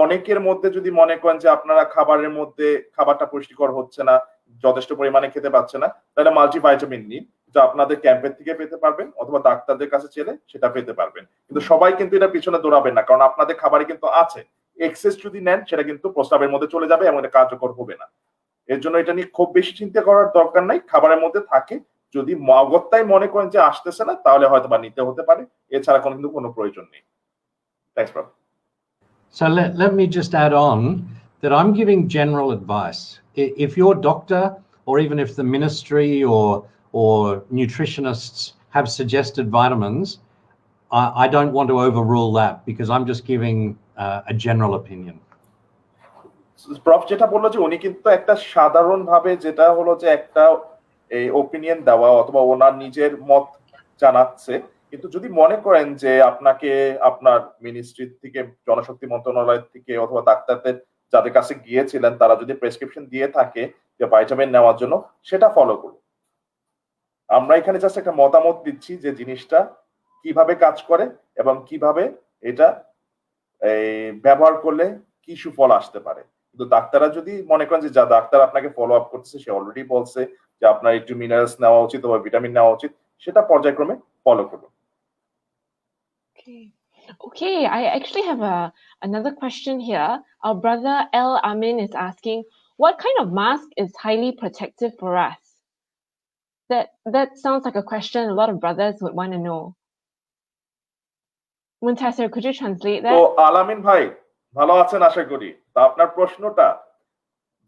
অনেকের মধ্যে যদি মনে করেন যে আপনারা খাবারের মধ্যে খাবারটা পুষ্টিকর হচ্ছে না, যথেষ্ট পরিমাণে খেতে পাচ্ছে না, তাহলে মাল্টিভাইটামিন নিন, যা আপনাদের ক্যাম্পের থেকে পেতে পারবেন অথবা ডাক্তারদের কাছে চেলে সেটা পেতে পারবেন। কিন্তু সবাই কিন্তু এটা পিছনে দৌড়াবেন না, কারণ আপনাদের খাবারে কিন্তু আছে। এক্সেস যদি নেন সেটা কিন্তু প্রস্রাবের মধ্যে চলে যাবে এবং এটা কার্যকর হবে না। এর জন্য এটা নিয়ে খুব বেশি চিন্তা করার দরকার নাই। খাবারের মধ্যে থাকে, যদি অগত্যাই মনে করেন যে আসতেছে না, তাহলে হয়তো বা নিতে হতে পারে, এছাড়া কিন্তু কোনো প্রয়োজন নেই। Thanks, proof. So let me just add on that I'm giving general advice. If your doctor, or even if the ministry or nutritionists have suggested vitamins, I don't want to overrule that, because I'm just giving a general opinion. Proof যেটা বললো যে উনি কিন্তু একটা সাধারণ ভাবে যেটা হলো যে একটা এই ওপিনিয়ন দেওয়া অথবা ওনার নিজের মত জানাচ্ছে, কিন্তু যদি মনে করেন যে আপনাকে আপনার মিনিস্ট্রি থেকে, জনশক্তি মন্ত্রণালয় থেকে অথবা ডাক্তারদের যাদের কাছে গিয়েছিলেন তারা যদি প্রেসক্রিপশন দিয়ে থাকে যে ভাইটামিন নেওয়ার জন্য, সেটা ফলো করুন। আমরা এখানে জাস্ট একটা মতামত দিচ্ছি যে জিনিসটা কিভাবে কাজ করে এবং কিভাবে এটা ব্যবহার করলে কি সুফল আসতে পারে। কিন্তু ডাক্তাররা যদি মনে করেন যে যা ডাক্তার আপনাকে ফলো আপ করতেছে সে অলরেডি বলছে যে আপনার একটু মিনারেলস নেওয়া উচিত বা ভিটামিন নেওয়া উচিত, সেটা পর্যায়ক্রমে ফলো করুন। Okay, I actually have another question here. Our brother El Amin is asking, what kind of mask is highly protective for us? That sounds like a question a lot of brothers would want to know. Muntasir, could you translate that? তো আলামিন ভাই ভালো আছেন আশা করি। তা আপনার প্রশ্নটা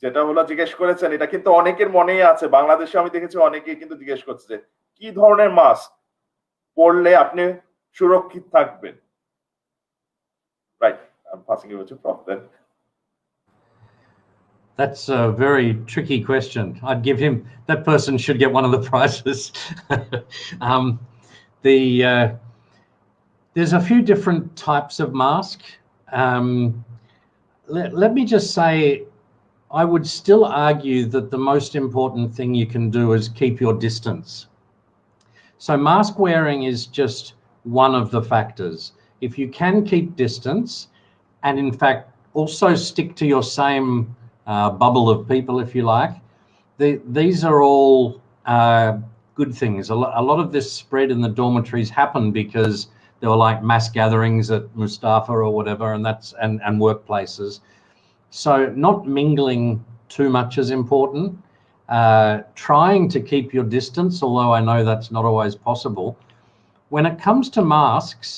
যেটা হলো জিজ্ঞেস করেছেন, এটা কিন্তু অনেকের মনেই আছে। বাংলাদেশে আমি দেখেছি অনেকেই কিন্তু জিজ্ঞেস করছে যে কি ধরনের মাস্ক পরলে আপনি সুরক্ষিত থাকবেন। Right, I'm passing you to Prof then. That's a very tricky question. I'd give him, that person should get one of the prizes. There's a few different types of mask. Let me just say, I would still argue that the most important thing you can do is keep your distance. So mask wearing is just one of the factors. If you can keep distance, and in fact also stick to your same bubble of people, if you like, these are all good things. A lot of this spread in the dormitories happened because there were like mass gatherings at Mustafa or whatever, and workplaces. So not mingling too much is important. Trying to keep your distance, although I know that's not always possible. When it comes to masks,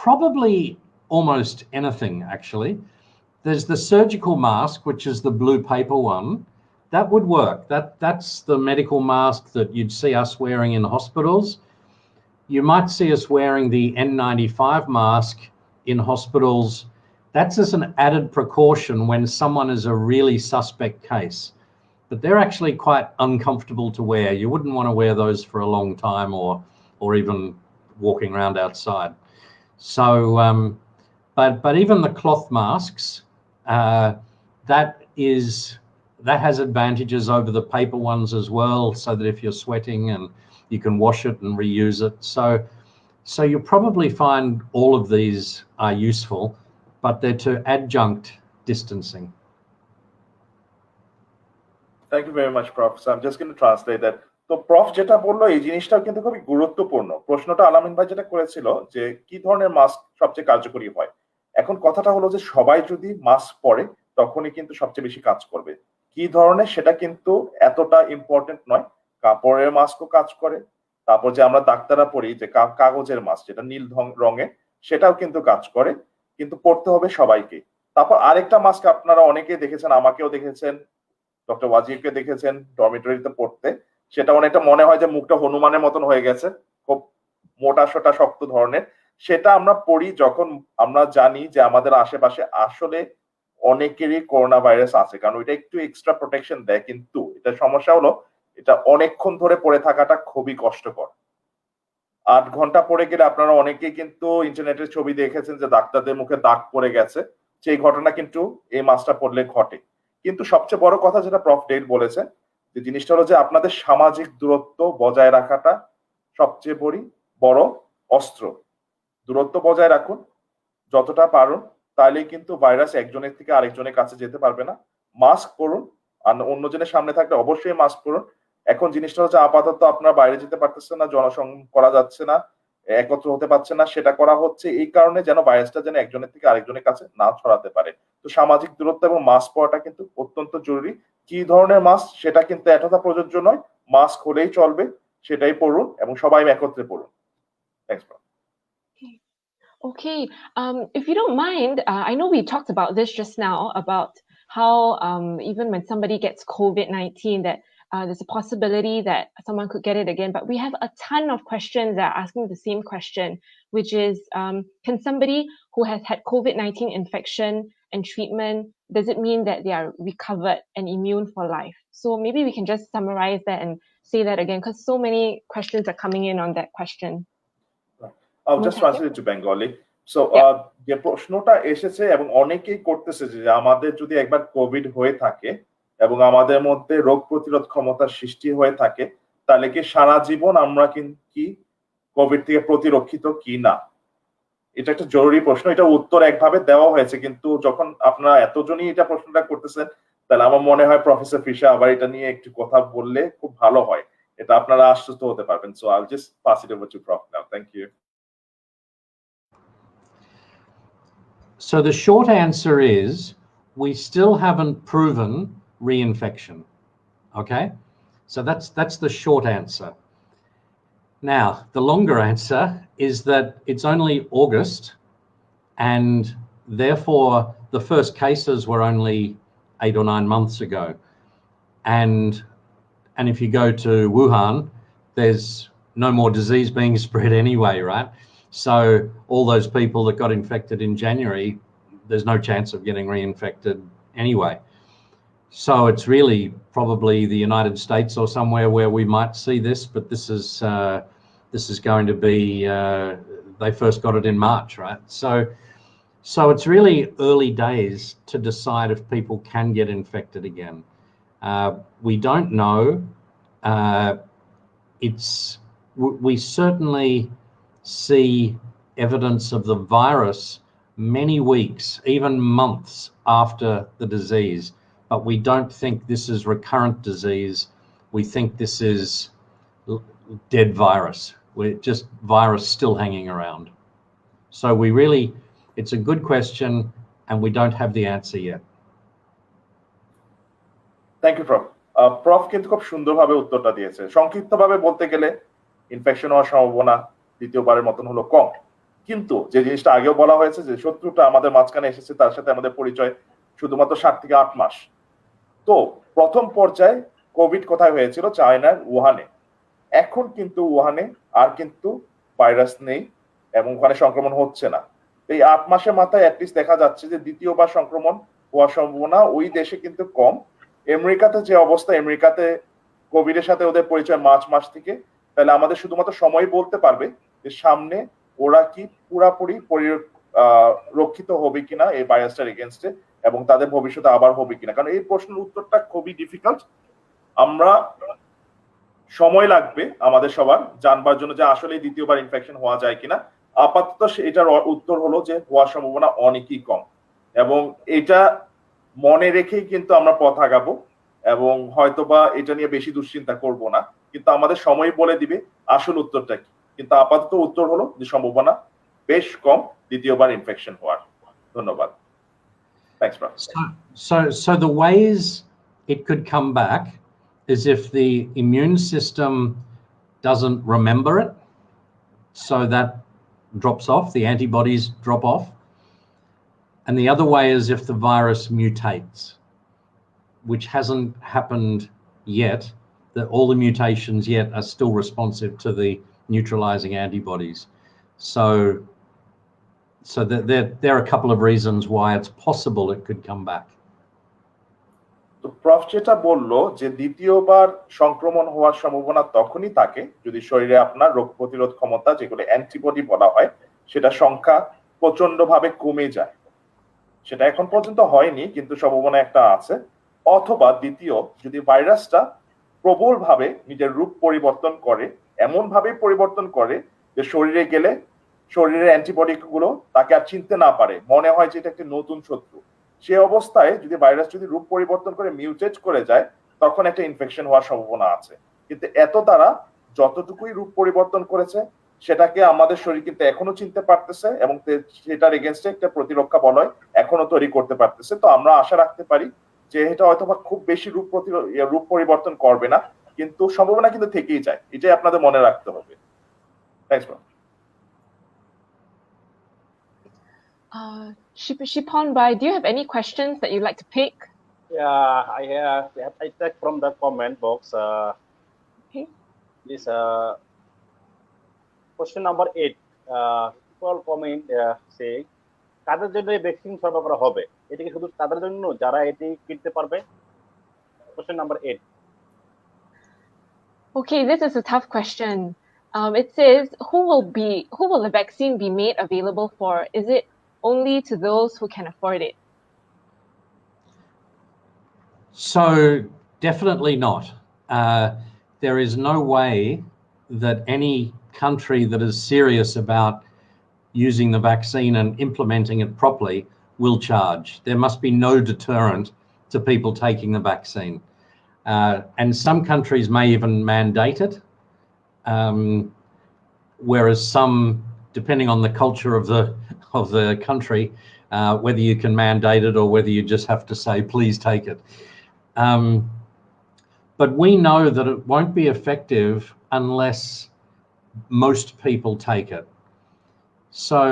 probably almost anything, actually. There's the surgical mask, which is the blue paper one. That would work. That's the medical mask that you'd see us wearing in hospitals. You might see us wearing the N95 mask in hospitals. That's as an added precaution when someone is a really suspect case. But they're actually quite uncomfortable to wear. You wouldn't want to wear those for a long time or even walking around outside. So But even the cloth masks, that has advantages over the paper ones as well, so that if you're sweating and you can wash it and reuse it. So you'll probably find all of these are useful, but they're to adjunct distancing. Thank you very much, Prof. So I'm just going to translate that. তো proof যেটা বললো এই জিনিসটাও কিন্তু খুবই গুরুত্বপূর্ণ। প্রশ্নটা আলামিন ভাই যেটা করেছিল যে কি ধরনের মাস্ক সবচেয়ে কার্যকরী হয়, এখন কথাটা হলো যে সবাই যদি মাস্ক পরে তখনই কিন্তু সবচেয়ে বেশি কাজ করবে। কি ধরনের সেটা কিন্তু এতটা ইম্পর্টেন্ট নয়। কাপড়ের মাস্কও কাজ করে, তারপর যে আমরা ডাক্তাররা পরি যে কাগজের মাস্ক যেটা নীল রঙের, সেটাও কিন্তু কাজ করে, কিন্তু পড়তে হবে সবাইকে। তারপর আরেকটা মাস্ক আপনারা অনেকেই দেখেছেন, আমাকেও দেখেছেন, ডক্টর ওয়াজিরকে দেখেছেন ডরমিটরিতে পড়তে, সেটা অনেকটা মনে হয় যে মুখটা হনুমানের মতন হয়ে গেছে, খুব মোটা সোটা শক্ত ধরনের। সেটা আমরা পড়ি যখন আমরা জানি যে আমাদের আশেপাশে আসলে অনেকেরই করোনা ভাইরাস আছে, কারণ ওইটা একটু এক্সট্রা প্রোটেকশন দেয়। কিন্তু এটা সমস্যা হলো এটা অনেকক্ষণ ধরে পড়ে থাকাটা খুবই কষ্টকর। 8 ঘন্টা পড়ে গেলে আপনারা অনেকেই কিন্তু ইন্টারনেটের ছবি দেখেছেন যে ডাক্তারদের মুখে দাগ পড়ে গেছে, সেই ঘটনা কিন্তু এই মাসটা পড়লে ঘটে। কিন্তু সবচেয়ে বড় কথা যেটা প্রফ ডেট বলেছেন, যে জিনিসটা হলো যে আপনাদের সামাজিক দূরত্ব বজায় রাখাটা সবচেয়ে বড় অস্ত্র। দূরত্ব বজায় রাখুন যতটা পারুন, তাহলেই কিন্তু ভাইরাস একজনের থেকে আরেকজনের কাছে যেতে পারবে না। মাস্ক পরুন, আর অন্যজনের সামনে থাকলে অবশ্যই মাস্ক পরুন। এখন জিনিসটা হচ্ছে আপাতত আপনারা বাইরে যেতে পারতেছেন না, জনসংযোগ করা যাচ্ছে না, একত্র হতে পারছে না, সেটা করা হচ্ছে এই কারণে যেন ভাইরাসটা যেন একজনের থেকে আরেকজনের কাছে না ছড়াতে পারে। তো সামাজিক দূরত্ব এবং মাস্ক পরাটা কিন্তু অত্যন্ত জরুরি। কি ধরনের মাস্ক সেটা কিন্তু এতটা প্রযোজ্য নয়, মাস্ক হলেই চলবে, সেটাই পরুন এবং সবাই একত্রে পরুন। Thanks. Okay, if you don't mind, I know we talked about this just now, about how even when somebody gets COVID-19, that there's a possibility that someone could get it again. But we have a ton of questions that are asking the same question, which is, can somebody who has had COVID-19 infection and treatment, does it mean that they are recovered and immune for life? So maybe we can just summarize that and say that again, because so many questions are coming in on that question. I'll just translate it to Bengali. So যে প্রশ্নটা এসেছে এবং অনেকেই করতেছে যে আমাদের যদি একবার কোভিড হয়ে থাকে এবং আমাদের মধ্যে রোগ প্রতিরোধ ক্ষমতার সৃষ্টি হয়ে থাকে, তাহলে কি সারা জীবন আমরা কি কোভিড থেকে প্রতিরক্ষিত কি না? এটা একটা জরুরি প্রশ্ন। এটা উত্তর একভাবে দেওয়া হয়েছে, কিন্তু যখন আপনারা এতজনই এটা প্রশ্নটা করতেছেন, তাহলে আমার মনে হয় প্রফেসর ফিশা আবার এটা নিয়ে একটু কথা বললে খুব ভালো হয়, এটা আপনারা আশ্বস্ত হতে পারবেন। So I'll just pass it over to Prof now. Thank you. So the short answer is we still haven't proven reinfection. Okay, so that's the short answer. Now the longer answer is that it's only August, and therefore the first cases were only 8 or 9 months ago, and if you go to Wuhan, there's no more disease being spread anyway, right? So all those people that got infected in January, there's no chance of getting reinfected anyway. So it's really probably the United States or somewhere where we might see this, but this is going to be, they first got it in March, right? So it's really early days to decide if people can get infected again. We don't know. We certainly see evidence of the virus many weeks, even months after the disease, but we don't think this is recurrent disease. We think this is dead virus. We're just virus still hanging around. So it's a good question, and we don't have the answer yet. Thank you, Prof. Prof কিন্তু খুব সুন্দরভাবে উত্তরটা দিয়েছে। সংক্ষিপ্তভাবে বলতে গেলে infection হওয়ার সম্ভাবনা দ্বিতীয়বারের মতন হলো কম, কিন্তু যে জিনিসটা আগেও বলা হয়েছে যে শত্রুটা আমাদের মাঝখানে এসেছে, তার সাথে আমাদের পরিচয় শুধুমাত্র 7 থেকে 8 মাস। তো প্রথম পর্যায়ে কোভিড কোথায় হয়েছিল? চায়নার উহানে। এখন কিন্তু উহানে আর কিন্তু ভাইরাস নেই এবং ওখানে সংক্রমণ হচ্ছে না। এই 8 মাসের মাথায় অ্যাটলিস্ট দেখা যাচ্ছে যে দ্বিতীয়বার সংক্রমণ হওয়ার সম্ভাবনা ওই দেশে কিন্তু কম। আমেরিকাতে যে অবস্থা, আমেরিকাতে কোভিডের সাথে ওদের পরিচয় মার্চ মাস থেকে, তাহলে আমাদের শুধুমাত্র সময় বলতে পারবে যে সামনে ওরা কি পুরাপুরি রক্ষিত হবে কিনা এই ভাইরাসটার এগেইনস্টে, এবং তাদের ভবিষ্যতে আবার হবে কিনা, কারণ এই প্রশ্নের উত্তরটা খুবই ডিফিকাল্ট। আমরা সময় লাগবে আমাদের সবার জানবার জন্য যে আসলে দ্বিতীয়বার ইনফেকশন হওয়া যায় কিনা। আপাতত এটার উত্তর হলো যে হওয়ার সম্ভাবনা অনেকই কম, এবং এটা মনে রেখেই কিন্তু আমরা পথ আগাবো, এবং হয়তোবা এটা নিয়ে বেশি দুশ্চিন্তা করব না, কিন্তু আমাদের সময় বলে দিবে আসল উত্তরটা কি। কিন্তু আপাতত উত্তর হলো যে সম্ভাবনা বেশ কম দ্বিতীয়বার ইনফেকশন হওয়ার। ধন্যবাদ। Thanks, Prof. So the ways it could come back is if the immune system doesn't remember it, so that drops off, the antibodies drop off. And the other way is if the virus mutates, which hasn't happened yet, that all the mutations yet are still responsive to the neutralizing antibodies. So there are a couple of reasons why it's possible it could come back. তো proof যেটা বললো যে দ্বিতীয়বার সংক্রমণ হওয়ার সম্ভাবনা তখনই থাকে যদি শরীরে আপনার রোগ প্রতিরোধ ক্ষমতা, যেগুলো অ্যান্টিবডি বলা হয়, সেটা সংখ্যা প্রচন্ডভাবে কমে যায়। সেটা এখন পর্যন্ত হয়নি, কিন্তু সম্ভাবনা একটা আছে। অথবা দ্বিতীয়, যদি ভাইরাসটা প্রবলভাবে নিজের রূপ পরিবর্তন করে, এমন ভাবে পরিবর্তন করে যে শরীরে গেলে শরীরের অ্যান্টিবডি গুলো তাকে আর চিনতে না পারে, মনে হয় যে এটা একটা নতুন শত্রু। সে অবস্থায় যদি ভাইরাস যদি রূপ পরিবর্তন করে মিউটেট করে যায়, তখন একটা ইনফেকশন হওয়ার সম্ভাবনা আছে। কিন্তু এত দ্বারা যতটুকুই রূপ পরিবর্তন করেছে সেটাকে আমাদের শরীর কিন্তু এখনো চিনতে পারতেছে, এবং সেটার এগেইনস্টে একটা প্রতিরক্ষা বলয় এখনো তৈরি করতে পারতেছে। তো আমরা আশা রাখতে পারি যে এটা হয়তো খুব বেশি রূপ পরিবর্তন করবে না, কিন্তু সম্ভাবনা কিন্তু থেকেই যায়। এটাই আপনাদের মনে রাখতে হবে। Thanks ma'am. Shipon Bhai, do you have any questions that you'd like to pick? Yeah, I take from the comment box. Okay. This question number 8. People comment saying, কাদের জন্য এই ভ্যাকসিন সরবরাহ করা হবে? এটা কি শুধু তাদের জন্য যারা এটি কিনতে পারবে? Question number 8. Okay, this is a tough question. It says, who will the vaccine be made available for? Is it only to those who can afford it? So definitely not. There is no way that any country that is serious about using the vaccine and implementing it properly will charge. There must be no deterrent to people taking the vaccine. And some countries may even mandate it, whereas some, depending on the culture of the country, whether you can mandate it or whether you just have to say, please take it. But we know that it won't be effective unless most people take it. So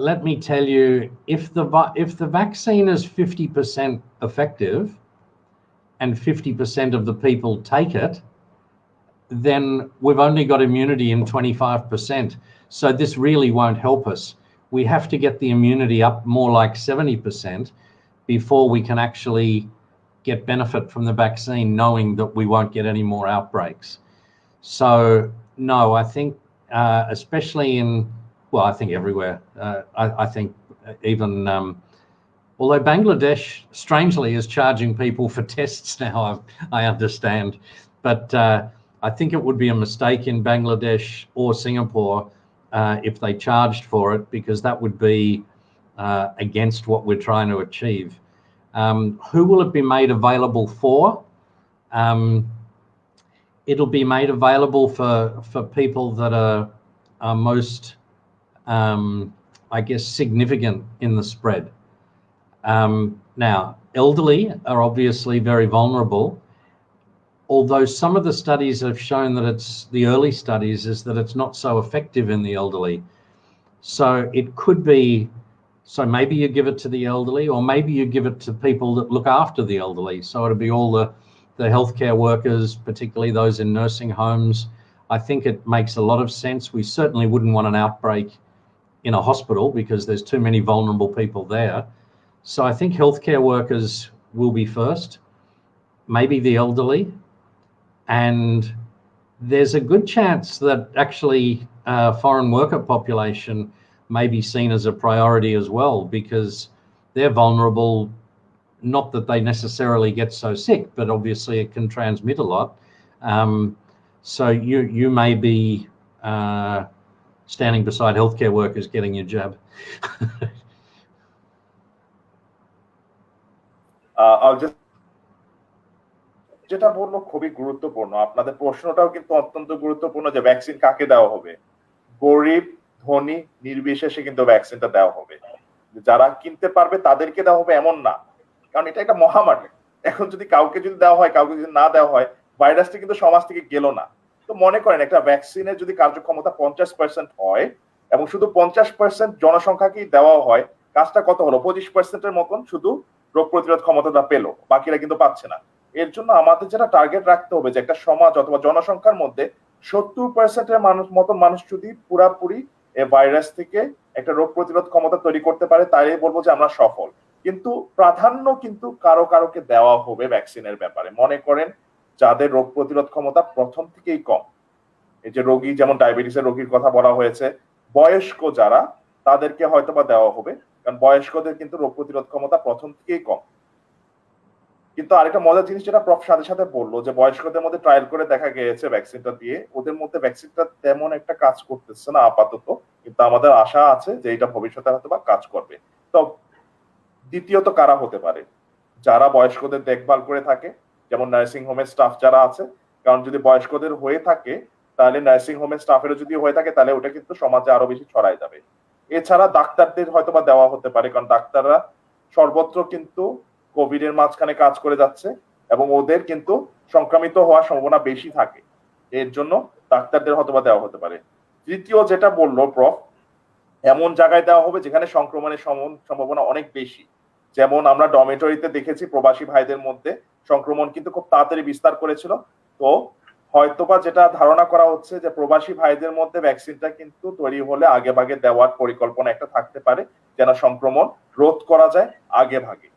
let me tell you, if the vaccine is 50% effective and 50% of the people take it, then we've only got immunity in 25%. So this really won't help us. We have to get the immunity up more like 70% before we can actually get benefit from the vaccine, knowing that we won't get any more outbreaks. So no, I think especially in, well, I think everywhere. I think even, although Bangladesh, strangely, is charging people for tests now, I understand. But I think it would be a mistake in Bangladesh or Singapore if they charged for it, because that would be against what we're trying to achieve. Who will it be made available for? It'll be made available for people that are most, I guess, significant in the spread. Now, elderly are obviously very vulnerable, although some of the studies have shown that the early studies is that it's not so effective in the elderly. So it could be, so maybe you give it to the elderly, or maybe you give it to people that look after the elderly. So it'll be all the healthcare workers, particularly those in nursing homes. I think it makes a lot of sense. We certainly wouldn't want an outbreak in a hospital because there's too many vulnerable people there. So I think healthcare workers will be first, maybe the elderly, and there's a good chance that actually foreign worker population may be seen as a priority as well, because they're vulnerable. Not that they necessarily get so sick, but obviously it can transmit a lot. So you may be standing beside healthcare workers getting your jab. I'll just যেটা বললো খুবই গুরুত্বপূর্ণ, আপনাদের প্রশ্নটাও কিন্তু অত্যন্ত গুরুত্বপূর্ণ যে ভ্যাকসিন কাকে দেওয়া হবে। গরিব ধনী নির্বিশেষে কিন্তু ভ্যাকসিনটা দেওয়া হবে। যারা কিনতে পারবে তাদেরকে দেওয়া হবে এমন না, কারণ এটা একটা মহামারী। এখন যদি কাউকে যদি দেওয়া হয়, কাউকে যদি না দেওয়া হয়, ভাইরাসটা কিন্তু সমাজ থেকে গেল না। তো মনে করেন একটা ভ্যাকসিনের যদি কার্যক্ষমতা 50% হয় এবং শুধু 50% জনসংখ্যাকেই দেওয়া হয়, কাজটা কত হলো? 25%-এর মতন শুধু রোগ প্রতিরোধ ক্ষমতাটা পেলো, বাকিরা কিন্তু পাচ্ছে না। এর জন্য আমাদের যেটা টার্গেট রাখতে হবে যে একটা সমাজ অথবা জনসংখ্যার মধ্যে 70%-এর মতন মানুষ যদি পুরাপুরি এই ভাইরাস থেকে একটা রোগ প্রতিরোধ ক্ষমতা তৈরি করতে পারে, তাই বলবো যে আমরা সফল। কিন্তু প্রাধান্য কিন্তু কারোকে দেওয়া হবে ভ্যাকসিনের ব্যাপারে। মনে করেন যাদের রোগ প্রতিরোধ ক্ষমতা প্রথম থেকেই কম, এই যে রোগী, যেমন ডায়াবেটিসের রোগীর কথা বলা হয়েছে, বয়স্ক যারা, তাদেরকে হয়তোবা দেওয়া হবে, কারণ বয়স্কদের কিন্তু রোগ প্রতিরোধ ক্ষমতা প্রথম থেকেই কম। কিন্তু আরেকটা মজার জিনিস যেটা প্রফ সাথে সাথে বললো, যে বয়স্কদের মধ্যে ট্রায়াল করে দেখা গিয়েছে ভ্যাকসিনটা দিয়ে ওদের মধ্যে ভ্যাকসিনটা তেমন একটা কাজ করতেছে না আপাতত, কিন্তু আমাদের আশা আছে যে এটা ভবিষ্যতে হয়তোবা কাজ করবে। তো দ্বিতীয়ত কারা হতে পারে? যারা বয়স্কদের দেখভাল করে থাকে, যেমন নার্সিং হোমের স্টাফ যারা আছে, কারণ যদি বয়স্কদের হয়ে থাকে তাহলে নার্সিং হোমের স্টাফেরও যদি হয়ে থাকে তাহলে ওটা কিন্তু সমাজে আরো বেশি ছড়ায় যাবে। এছাড়া ডাক্তারদের হয়তোবা দেওয়া হতে পারে, কারণ ডাক্তাররা সর্বত্র কিন্তু কোভিড এর মাঝখানে কাজ করে যাচ্ছে এবং ওদের কিন্তু সংক্রমিত হওয়ার সম্ভাবনা বেশি থাকে, এর জন্য ডাক্তারদের হয়তোবা দেওয়া হতে পারে। তৃতীয় যেটা বললো প্রফ, এমন জায়গায় দেওয়া হবে যেখানে সংক্রমণের সম্ভাবনা অনেক বেশি। যেমন আমরা ডরমিটরিতে দেখেছি প্রবাসী ভাইদের মধ্যে সংক্রমণ কিন্তু খুব তাড়াতাড়ি বিস্তার করেছিল। তো হয়তোবা যেটা ধারণা করা হচ্ছে যে প্রবাসী ভাইদের মধ্যে ভ্যাকসিনটা কিন্তু তৈরি হলে আগে ভাগে দেওয়ার পরিকল্পনা একটা থাকতে পারে, যেন সংক্রমণ রোধ করা যায় আগে ভাগে।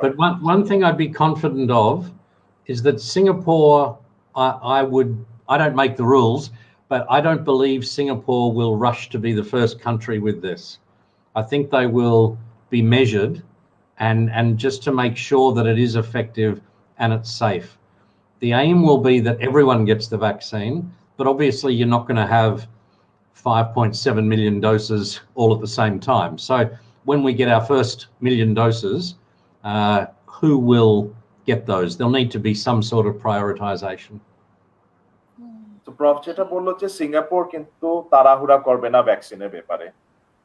But one thing I'd be confident of is that Singapore, I don't make the rules, but I don't believe Singapore will rush to be the first country with this. I think they will be measured and just to make sure that it is effective and it's safe. The aim will be that everyone gets the vaccine, but obviously you're not going to have 5.7 million doses all at the same time. So when we get our first million doses, who will get those? There'll need to be some sort of prioritization. তো proof যেটা বললো যে Singapore কিন্তু তাড়াহুড়া করবে না ভ্যাকসিনের ব্যাপারে।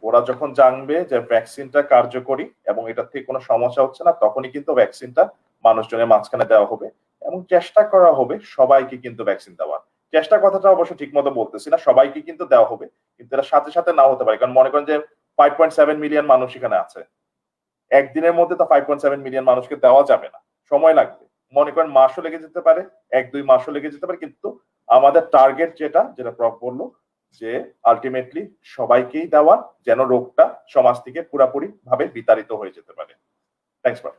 ওরা যখন জানবে যে ভ্যাকসিনটা কার্যকরী এবং এটা থেকে কোনো সমস্যা হচ্ছে না, তখনই কিন্তু ভ্যাকসিনটা মানুষজনের মাঝখানে দেওয়া হবে এবং চেষ্টা করা হবে সবাইকে কিন্তু ভ্যাকসিন দেওয়ার। চেষ্টা কথাটা অবশ্য ঠিক মতো বলতেছি না, সবাইকে কিন্তু দেওয়া হবে, কিন্তু এটা সাথে সাথে না হতে পারে। কারণ মনে করেন যে 5.7 মিলিয়ন মানুষ এখানে আছে, একদিনের মধ্যে তো 5.7 মিলিয়ন মানুষকে দেওয়া যাবে না, সময় লাগবে। মনে করেন মাসও লেগে যেতে পারে, 1-2 মাসও লেগে যেতে পারে, কিন্তু আমাদের টার্গেট যেটা প্রফ বললো যে আলটিমেটলি সবাইকেই দেওয়া, যেন রোগটা সমাজ থেকে পুরোপুরি ভাবে বিতাড়িত হয়ে যেতে পারে। Thanks proof.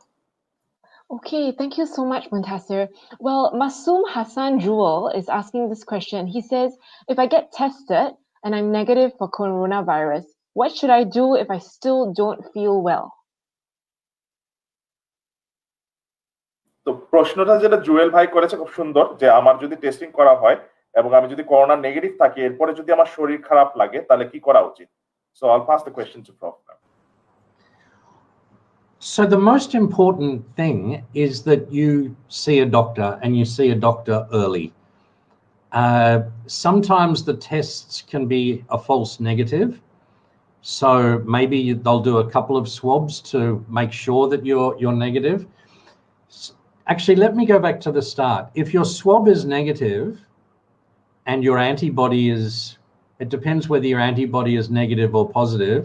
Okay, thank you so much, Muntasir. Well, Masoom Hassan Jewel is asking this question. He says, if I get tested and I'm negative for coronavirus, what should I do if I still don't feel well? তো প্রশ্নটা যেটা জুয়েল ভাই করেছে খুব সুন্দর, যে আমার যদি টেস্টিং করা হয় এবং আমি যদি করোনা নেগেটিভ থাকি, এরপরে যদি আমার শরীর খারাপ লাগে তাহলে কি করা উচিত? So I'll pass the question to Prof now. So the most important thing is that you see a doctor and you see a doctor early. Sometimes the tests can be a false negative. So maybe they'll do a couple of swabs to make sure that you're negative. Actually, let me go back to the start. If your swab is negative and your antibody is, it depends whether your antibody is negative or positive,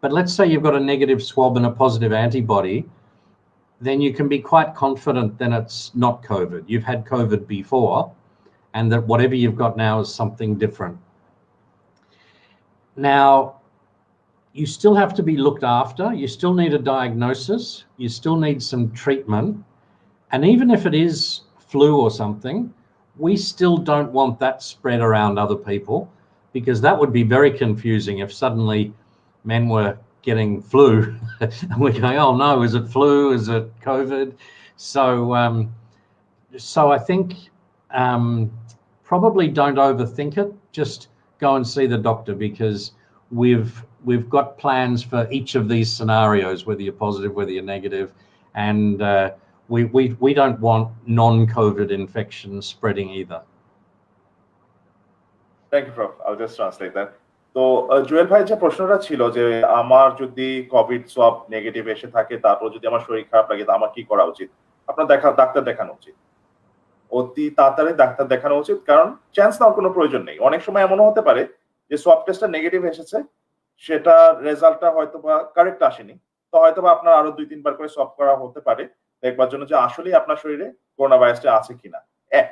but let's say you've got a negative swab and a positive antibody, then you can be quite confident then it's not COVID. You've had COVID before, and that whatever you've got now is something different. Now, you still have to be looked after. You still need a diagnosis. You still need some treatment. And even if it is flu or something, we still don't want that spread around other people. because that would be very confusing if suddenly men were getting flu and we're going, oh no, is it flu? Is it COVID? So, so I think probably don't overthink it. Just go and see the doctor, because we've got plans for each of these scenarios, whether you're positive, whether you're negative, and we don't want non-COVID infections spreading either. Thank you, Prof. I'll just translate that. তো জুয়েল ভাই যে প্রশ্নটা ছিল যে আমার যদি Covid সোয়াব negative এসে থাকে, তারপর যদি আমার শরীর খারাপ লাগে, আমার কি করা উচিত? আপনার ডাক্তার দেখানো উচিত, অতি তাড়াতাড়ি ডাক্তার দেখানো উচিত, কারণ চান্স নেওয়ার কোনো প্রয়োজন নেই। অনেক সময় এমনও হতে পারে যে সোয়াব টেস্টটা নেগেটিভ এসেছে, সেটা রেজাল্টটা হয়তো বা কারেক্ট আসেনি, তো হয়তো বা আপনার আরো 2-3 বার করে সোয়াব করা হতে পারে দেখবার জন্য যে আসলেই আপনার শরীরে করোনা ভাইরাসটা আছে কিনা। এক,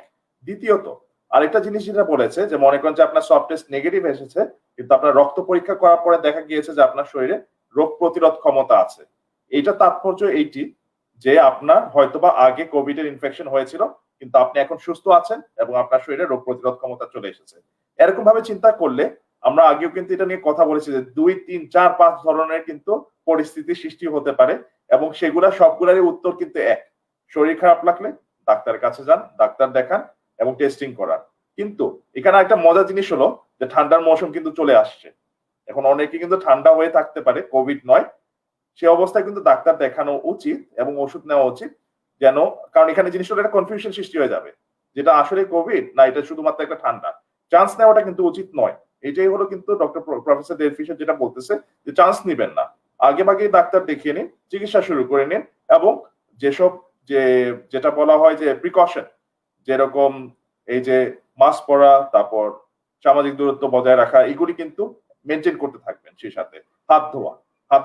দ্বিতীয়ত আরেকটা জিনিস যেটা বলেছে যে মনে করেন যে আপনার সোয়াব টেস্ট নেগেটিভ এসেছে, কিন্তু আপনার রক্ত পরীক্ষা করার পরে দেখা গিয়েছে যে আপনার শরীরে রোগ প্রতিরোধ ক্ষমতা আছে। এইটা তাৎপর্য এইটি যে আপনার হয়তোবা আগে কোভিড এর ইনফেকশন হয়েছিল, কিন্তু আপনি এখন সুস্থ আছেন এবং আপনার শরীরে রোগ প্রতিরোধ ক্ষমতা চলে এসেছে। এরকম ভাবে চিন্তা করলে আমরা আগেও কিন্তু এটা নিয়ে কথা বলেছি যে 2, 3, 4, 5 ধরনের কিন্তু পরিস্থিতি সৃষ্টি হতে পারে, এবং সেগুলা সবগুলোরই উত্তর কিন্তু এক। শরীর খারাপ লাগলে ডাক্তারের কাছে যান, ডাক্তার দেখান এবং টেস্টিং করান। কিন্তু এখানে একটা মজার জিনিস হলো যে ঠান্ডার মৌসুম কিন্তু চলে আসছে। এখন অনেকে কিন্তু ঠান্ডা হয়ে থাকতে পারে, কোভিড নয়, সে অবস্থায় কিন্তু ডাক্তার দেখানো উচিত এবং ওষুধ নেওয়া উচিত, যেন, কারণ এখানে জিনিসটা একটা কনফিউশন সৃষ্টি হয়ে যাবে যেটা আসলে কোভিড না এটা শুধুমাত্র একটা ঠান্ডা। চান্স নেওয়াটা কিন্তু উচিত নয়। এটাই হলো কিন্তু প্রফেসর ডেলফিশার যেটা বলতেছে যে চান্স নিবেন না, আগে ভাগেই ডাক্তার দেখিয়ে নিন, চিকিৎসা শুরু করে নিন, এবং যেসব যেটা বলা হয় যে প্রিকশন, যেরকম এই যে মাস্ক পরা, তারপর সামাজিক দূরত্ব বজায় রাখা, এগুলি কিন্তু মেনটেন করতে থাকবেন। সেই সাথে হাত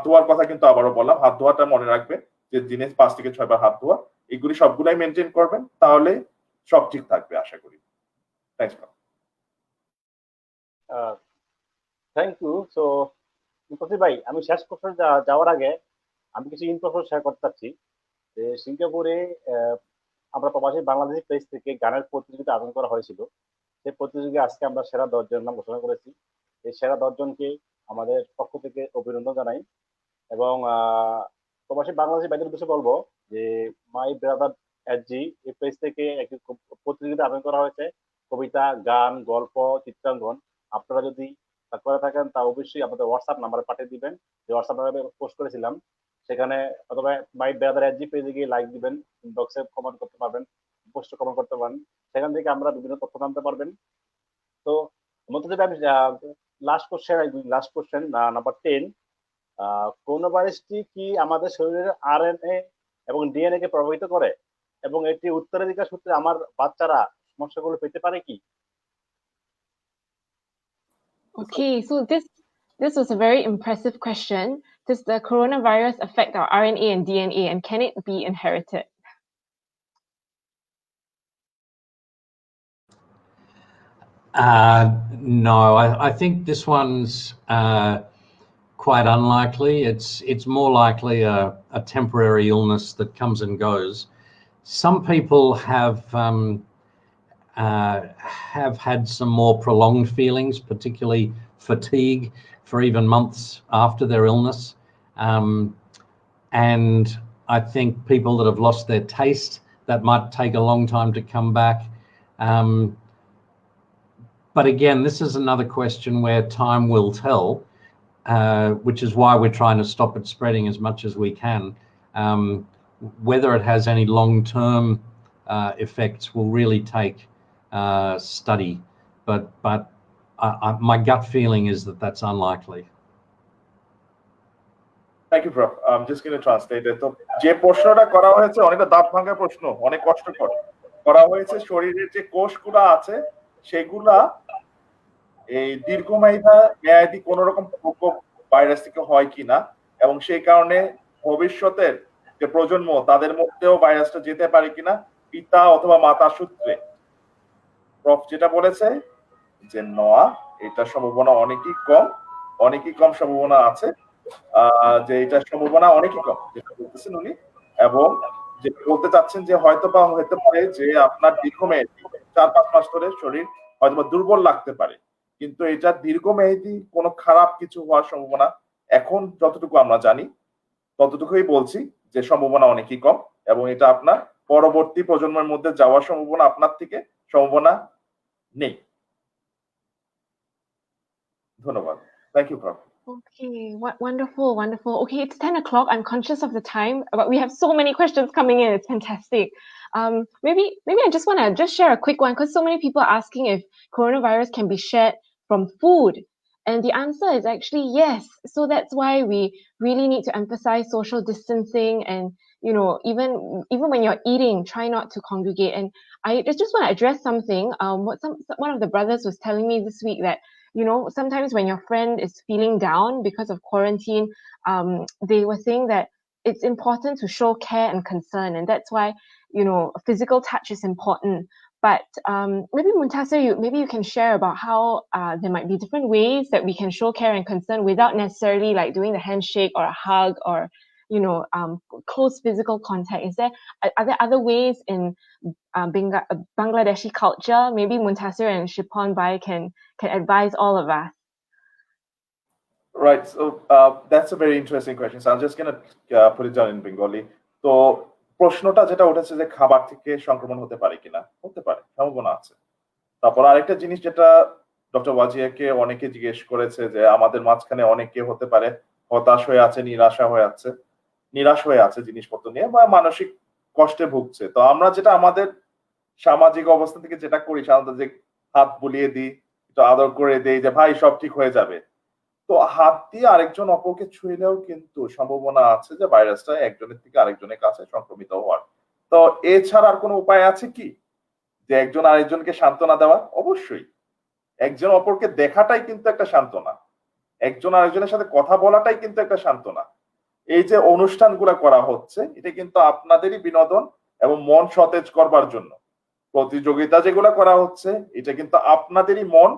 ধোয়ার কথা কিন্তু আবারও বললাম, হাত ধোয়াটা মনে রাখবেন যে দিনে 5 থেকে 6 বার হাত ধোয়া, এগুলি সবগুলাই মেনটেন করবেন, তাহলে সব ঠিক থাকবে আশা করি। Thank you. সো মুতাসির ভাই, আমি শেষ কোশ্চেন যাওয়ার আগে আমি কিছু ইনফরমেশন শেয়ার করতে চাচ্ছি যে সিঙ্গাপুরে আমরা প্রবাসী বাংলাদেশি পেজ থেকে গানের প্রতিযোগিতা আয়োজন করা হয়েছিল। সেই প্রতিযোগিতায় আজকে আমরা সেরা 10 জনের নাম ঘোষণা করেছি। এই সেরা 10 জনকে আমাদের পক্ষ থেকে অভিনন্দন জানাই, এবং প্রবাসী বাংলাদেশি ভাইদের উদ্দেশ্যে বলবো যে মাই ব্রাদার এসজি এই পেজ থেকে একটি প্রতিযোগিতা আয়োজন করা হয়েছে, কবিতা, গান, গল্প, চিত্রাঙ্কন। আপনারা যদি করে থাকেন তা অবশ্যই আমাদের হোয়াটসঅ্যাপ নাম্বারে পাঠিয়ে দিবেন, যে হোয়াটসঅ্যাপ নাম্বারে পোস্ট করেছিলাম সেখানে, অথবা মাই ব্রাদার এসজি পেজে গিয়ে লাইক দিবেন, ইনবক্সে কমেন্ট করতে পারবেন, পোস্টে কমেন্ট করতে পারেন, সেখান থেকে আমরা বিভিন্ন তথ্য জানতে পারবেন। তো মধ্যে আমি লাস্ট কোশ্চেন নাম্বার 10, করোনা ভাইরাসটি কি আমাদের শরীরের আরএনএ এবং ডিএনএ কে প্রভাবিত করে, এবং এটি উত্তরাধিকার সূত্রে আমার বাচ্চারা সমস্যাগুলো পেতে পারে কি? Okay, so this was a very impressive question. Does the coronavirus affect our RNA and DNA, and can it be inherited? No, I think this one's quite unlikely. It's more likely a temporary illness that comes and goes. Some people have had some more prolonged feelings, particularly fatigue, for even months after their illness. And I think people that have lost their taste, that might take a long time to come back. But again, this is another question where time will tell, which is why we're trying to stop it spreading as much as we can. Whether it has any long-term effects will really take study, but my gut feeling is that that's unlikely. Thank you, Prof. I'm just going to translate it. তো যে প্রশ্নটা করা হয়েছে অনেকটা দাঁত ভাঙা প্রশ্ন, অনেক কষ্টকর করা হয়েছে। শরীরের যে কোষগুলো আছে সেগুলা এই দীর্ঘমেয়াদী কোন রকম প্রকোপ ভাইরাস থেকে হয় কিনা, এবং সেই কারণে ভবিষ্যতের যে প্রজন্ম তাদের মধ্যেও ভাইরাসটা যেতে পারে কিনা পিতা অথবা মাতা সূত্রে। প্রফ যেটা বলেছে যে নয়া, এটা সম্ভাবনা অনেকই কম সম্ভাবনা আছে, যে এটা সম্ভাবনা অনেকই কম যেটা বলতেছেন উনি, এবং যে বলতে চাচ্ছেন যে হয়তো বা হতে পারে যে আপনার দীর্ঘমেয়াদী 4-5 মাস ধরে শরীর হয়তো দুর্বল লাগতে পারে, কিন্তু এটা দীর্ঘমেয়াদী কোনো খারাপ কিছু হওয়ার সম্ভাবনা এখন যতটুকু আমরা জানি ততটুকুই বলছি যে সম্ভাবনা অনেকই কম, এবং এটা আপনার পরবর্তী প্রজন্মের মধ্যে যাওয়ার সম্ভাবনা আপনার থেকে সম্ভাবনা নেই। ধন্যবাদ। Thank you, Prof. Okay, wonderful, wonderful. Okay, it's 10 o'clock. I'm conscious of the time, but we have so many questions coming in. It's fantastic. Maybe I just want to just share a quick one, because so many people are asking if coronavirus can be shared from food. And the answer is actually yes. So that's why we really need to emphasize social distancing, and even when you're eating, try not to congregate. And I just want to address something. One of the brothers was telling me this week that sometimes when your friend is feeling down because of quarantine, they were saying that it's important to show care and concern, and that's why physical touch is important. But maybe Muntasir, maybe you can share about how there might be different ways that we can show care and concern without necessarily like doing the handshake or a hug or close physical contact. Are there other ways in Bangladeshi culture? Maybe Muntasir and Shipon Bhai can advise all of us. Right. So that's a very interesting question. So I'm just going to put it down in Bengali. So প্রশ্নটা যেটা উঠেছে যে খাবার থেকে সংক্রমণ হতে পারে কিনা, হতে পারে, সম্ভাবনা আছে। তারপর আরেকটা জিনিস যেটা ডক্টর ওয়াজিয়াকে অনেকে জিজ্ঞেস করেছে যে আমাদের মাঝখানে অনেকে হতে পারে হতাশ হয়ে আছে, নিরাশ হয়ে আছে জিনিসপত্র নিয়ে, বা মানসিক কষ্টে ভুগছে। তো আমরা যেটা আমাদের সামাজিক অবস্থা থেকে যেটা করি সাধারণত, যে হাত বুলিয়ে দিই, একটু আদর করে দিই যে ভাই সব ঠিক হয়ে যাবে। তো হাত দিয়ে আরেকজন অপরকে ছুঁইলেও কিন্তু সম্ভাবনা আছে যে ভাইরাসটা একজনের থেকে আরেকজনের কাছে সংক্রমিত হওয়ার। তো এছাড়া আর কোনো উপায় আছে কি যে একজন আরেকজনকে সান্ত্বনা দেওয়া? অবশ্যই একজন অপরকে দেখাটাই কিন্তু একটা সান্ত্বনা, একজন আরেকজনের সাথে কথা বলাটাই কিন্তু একটা সান্ত্বনা। এই যে অনুষ্ঠানগুলো করা হচ্ছে এটা কিন্তু আপনাদেরই বিনোদন এবং মন সতেজ করবার জন্য। প্রতিযোগিতা যেগুলো করা হচ্ছে এটা কিন্তু আপনাদেরই মন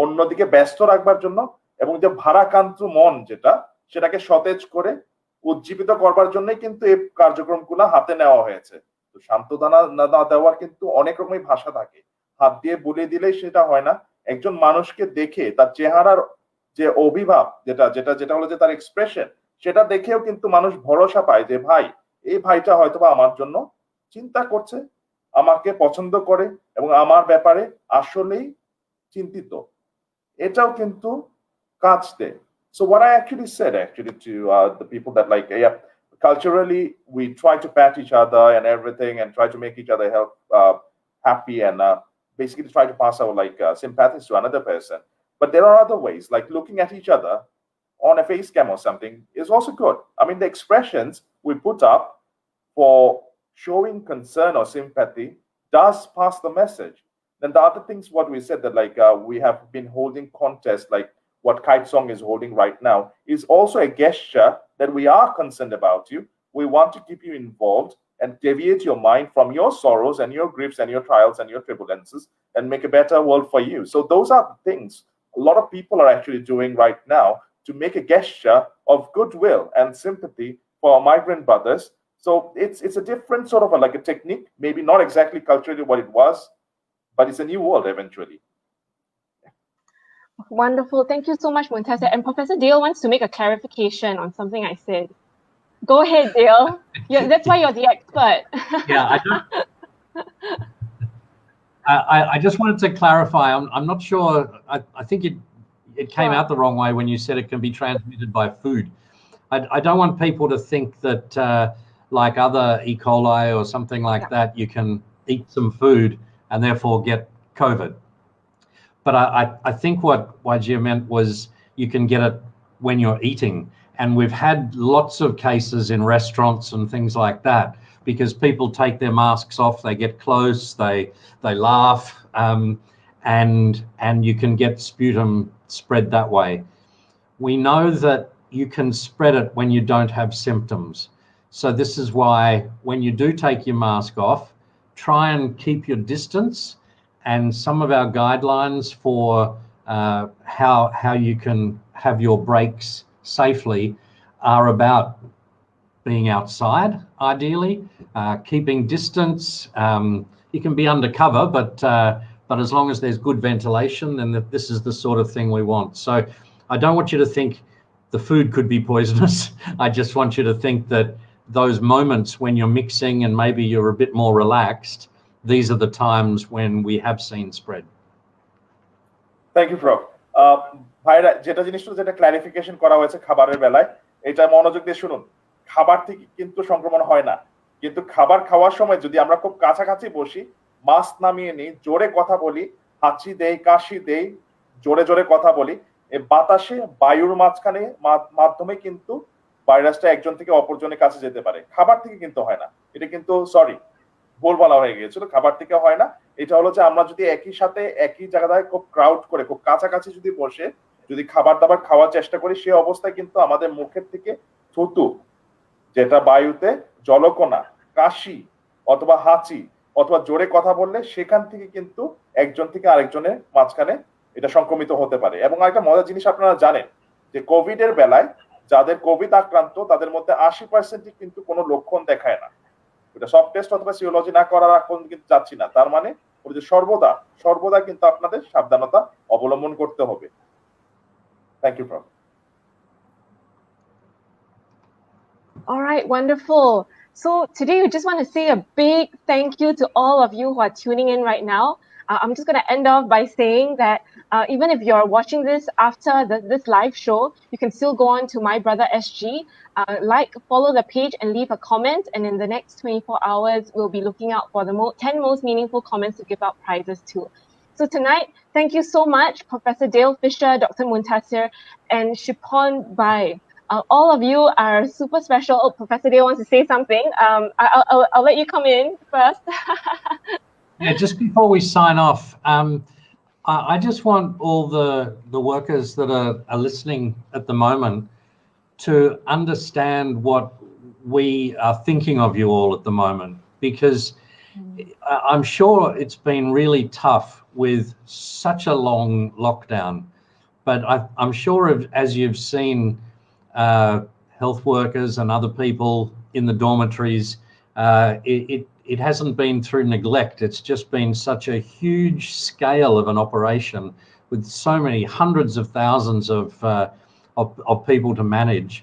অন্যদিকে ব্যস্ত রাখবার জন্য, এবং যে ভারাক্রান্ত মন সেটাকে সতেজ করে উজ্জীবিত করবার জন্যই কিন্তু এই কার্যক্রমগুলো হাতে নেওয়া হয়েছে। তো সান্ত্বনা না দেওয়ার কিন্তু অনেক রকমই ভাষা থাকে, হাত দিয়ে বলে দিলেই সেটা হয় না। একজন মানুষকে দেখে তার চেহারার যে অভিভাব যেটা হলো যে তার এক্সপ্রেশন, সেটা দেখেও কিন্তু মানুষ ভরসা পায় যে ভাই এই ভাইটা হয়তোবা আমার জন্য চিন্তা করছে, আমাকে পছন্দ করে এবং আমার ব্যাপারে আসলেই চিন্তিত, এটাও কিন্তু কাজ দেয়। So what I actually said to the people that culturally we try to pat each other and everything and try to make each other happy and basically try to pass our sympathies to another person. But there are other ways, like looking at each other on a face cam or something is also good. I mean, the expressions we put up for showing concern or sympathy does pass the message. Then the other things what we said that we have been holding contests like what Kite Song is holding right now is also a gesture that we are concerned about you. We want to keep you involved and deviate your mind from your sorrows and your griefs and your trials and your turbulences and make a better world for you. So those are the things a lot of people are actually doing right now to make a gesture of goodwill and sympathy for our migrant brothers. So it's a different sort of a technique, maybe not exactly culturally what it was, but it's a new world eventually. Wonderful. Thank you so much, Muntasir. And Professor Dale wants to make a clarification on something I said. Go ahead, Dale. Yeah, that's why you're the expert. Yeah, I just wanted to clarify. I'm not sure. I think it came out the wrong way when you said it can be transmitted by food. I don't want people to think that like other E. coli or something like that, you can eat some food and therefore get COVID. But I think what Wajir meant was you can get it when you're eating. And we've had lots of cases in restaurants and things like that because people take their masks off, they get close, they laugh, and you can get sputum spread that way. We know that you can spread it when you don't have symptoms. So this is why when you do take your mask off, try and keep your distance. And some of our guidelines for how you can have your breaks safely are about being outside, ideally, keeping distance. You can be undercover, but as long as there's good ventilation, then this is the sort of thing we want. So I don't want you to think the food could be poisonous. I just want you to think that those moments when you're mixing and maybe you're a bit more relaxed, these are the times when we have seen spread. Thank you, Prof. ভাইরা যেটা clarification করা হয়েছে খাবারের বেলায়, এটা মনোযোগ দিয়ে শুনুন। খাবার থেকে কিন্তু সংক্রমণ হয় না, কিন্তু খাবার খাওয়ার সময় যদি আমরা খুব কাছাকাছি বসি, মাস্ক নামিয়ে নিই, জোরে কথা বলি, হাঁচি দেই, কাশি দেই, জোরে জোরে কথা বলি, এই বাতাসে বায়ুর মাধ্যমে কিন্তু ভাইরাসটা একজন থেকে অপরজনের কাছে যেতে পারে, খাবার থেকে কিন্তু হয় না। এটা কিন্তু সরি ভুল বলা হয়ে গিয়েছিল, খাবার থেকে হয় না। এটা হলো যে আমরা যদি একই সাথে একই জায়গায় খুব ক্রাউড করে খুব কাছাকাছি যদি বসে যদি খাবার দাবার খাওয়ার চেষ্টা করি, সেই অবস্থায় কিন্তু আমাদের মুখের থেকে থুতু, যেটা বায়ুতে জলকণা, কাশি অথবা হাঁচি অথবা জোরে কথা বললে সেখান থেকে কিন্তু একজন থেকে আরেকজনের মাঝখানে এটা সংক্রমিত হতে পারে। এবং একটা মজার জিনিস আপনারা জানেন যে কোভিড এর বেলায় যাদের কোভিড আক্রান্ত তাদের মধ্যে 80% কিন্তু কোনো লক্ষণ দেখায় না। এটা সব টেস্ট অথবা সিওলজি না করার এখন কিন্তু যাচ্ছি না, তার মানে ওই যে সর্বদা কিন্তু আপনাদের সাবধানতা অবলম্বন করতে হবে। Thank you prof. All right, wonderful. So today we just want to say a big thank you to all of you who are tuning in right now. I'm just going to end off by saying that even if you're watching this after this live show, you can still go on to My Brother SG, follow the page and leave a comment. And in the next 24 hours, we'll be looking out for the 10 most meaningful comments to give out prizes to. So tonight, thank you so much, Professor Dale Fisher, Dr. Muntasir, and Shipon Bai. All of you are super special. Oh, Professor Dale wants to say something. I'll let you come in first. Yeah, just before we sign off, I just want all the workers that are listening at the moment to understand what we are thinking of you all at the moment, because I'm sure it's been really tough with such a long lockdown, but I'm sure as you've seen health workers and other people in the dormitories, it hasn't been through neglect. It's just been such a huge scale of an operation with so many hundreds of thousands of people to manage.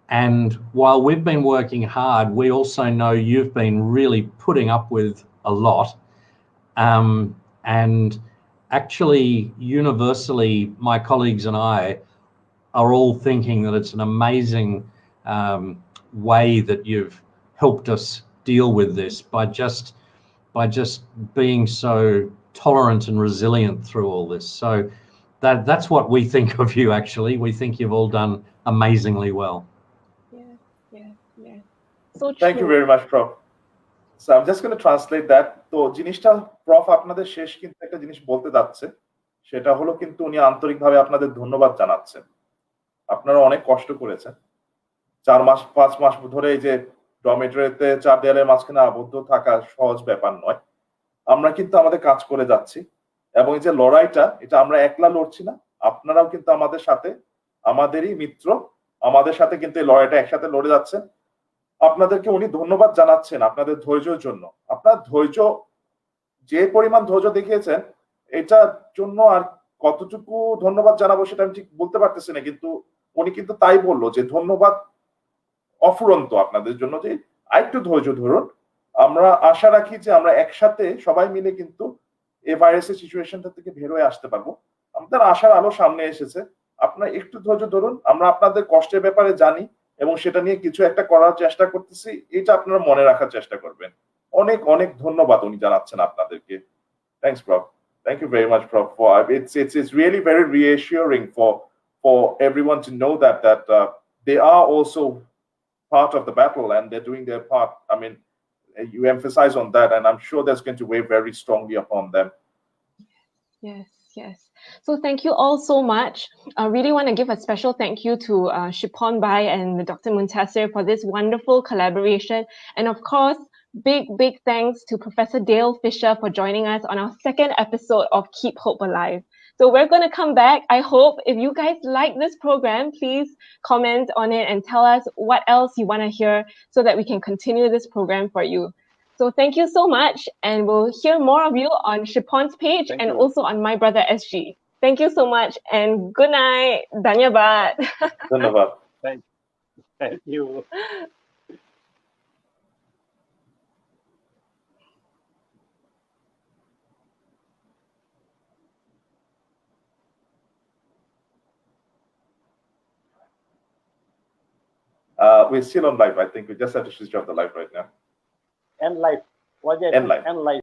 And while we've been working hard, we also know you've been really putting up with a lot. And actually, universally, my colleagues and I are all thinking that it's an amazing way that you've helped us deal with this by just being so tolerant and resilient through all this. So that's what we think of you. Actually, we think you've all done amazingly well. Yeah. So true. Thank you very much, Prof. So I'm just going to translate that. তো জিনিসটা proof আপনাদের শেষ কিন্তু একটা জিনিস বলতে যাচ্ছে, সেটা হলো কিন্তু উনি আন্তরিকভাবে আপনাদের ধন্যবাদ জানাচ্ছেন। আপনারা অনেক কষ্ট করেছেন, 4 মাস 5 মাস ধরে এই যে ডরমিটরিতে 4 দেয়ালের মাঝখানে আবদ্ধ থাকা সহজ ব্যাপার নয়। আমরা কিন্তু আমাদের কাজ করে যাচ্ছি, এবং এই যে লড়াইটা, এটা আমরা একলা লড়ছি না, আপনারাও কিন্তু আমাদের সাথে, আমাদেরই মিত্র, আমাদের সাথে কিন্তু এই লড়াইটা একসাথে লড়ে যাচ্ছেন। আপনাদেরকে উনি ধন্যবাদ জানাচ্ছেন আপনাদের ধৈর্যের জন্য। আপনার ধৈর্য, যে পরিমাণ ধৈর্য দেখিয়েছেন, এটার জন্য আর কতটুকু ধন্যবাদ জানাবো সেটা আমি ঠিক বলতে পারতেছি না, কিন্তু উনি কিন্তু তাই বললো যে ধন্যবাদ অফুরন্ত আপনাদের জন্য, যে আরেকটু ধৈর্য ধরুন। আমরা আশা রাখি যে আমরা একসাথে সবাই মিলে কিন্তু এই ভাইরাসের সিচুয়েশনটা থেকে বের হয়ে আসতে পারবো। আমাদের আশার আলো সামনে এসেছে, আপনারা একটু ধৈর্য ধরুন। আমরা আপনাদের কষ্টের ব্যাপারে জানি এবং সেটা নিয়ে কিছু একটা করার চেষ্টা করতেছি, এটা আপনারা মনে রাখার চেষ্টা করবেন। অনেক অনেক ধন্যবাদ উনি জানাচ্ছেন আপনাদেরকে। Thanks proof. Thank you very much, Prof. It's really very reassuring for everyone to know that they are also part of the battle and they're doing their part. I mean, you emphasize on that, and I'm sure that's going to weigh very strongly upon them. Yes. So thank you all so much. I really want to give a special thank you to Shipon Bai and Dr. Muntasir for this wonderful collaboration. And of course, big thanks to Professor Dale Fisher for joining us on our second episode of Keep Hope Alive. So we're going to come back. I hope if you guys like this program, please comment on it and tell us what else you want to hear so that we can continue this program for you. So thank you so much, and we'll hear more of you on Shipon's page Thank and you. also on My Brother SG. Thank you so much, and good night. Dhanyabad. ধন্যবাদ। Thank you. We're still on live. I think we just have to switch off the live right now. End life. Was it End live. end life?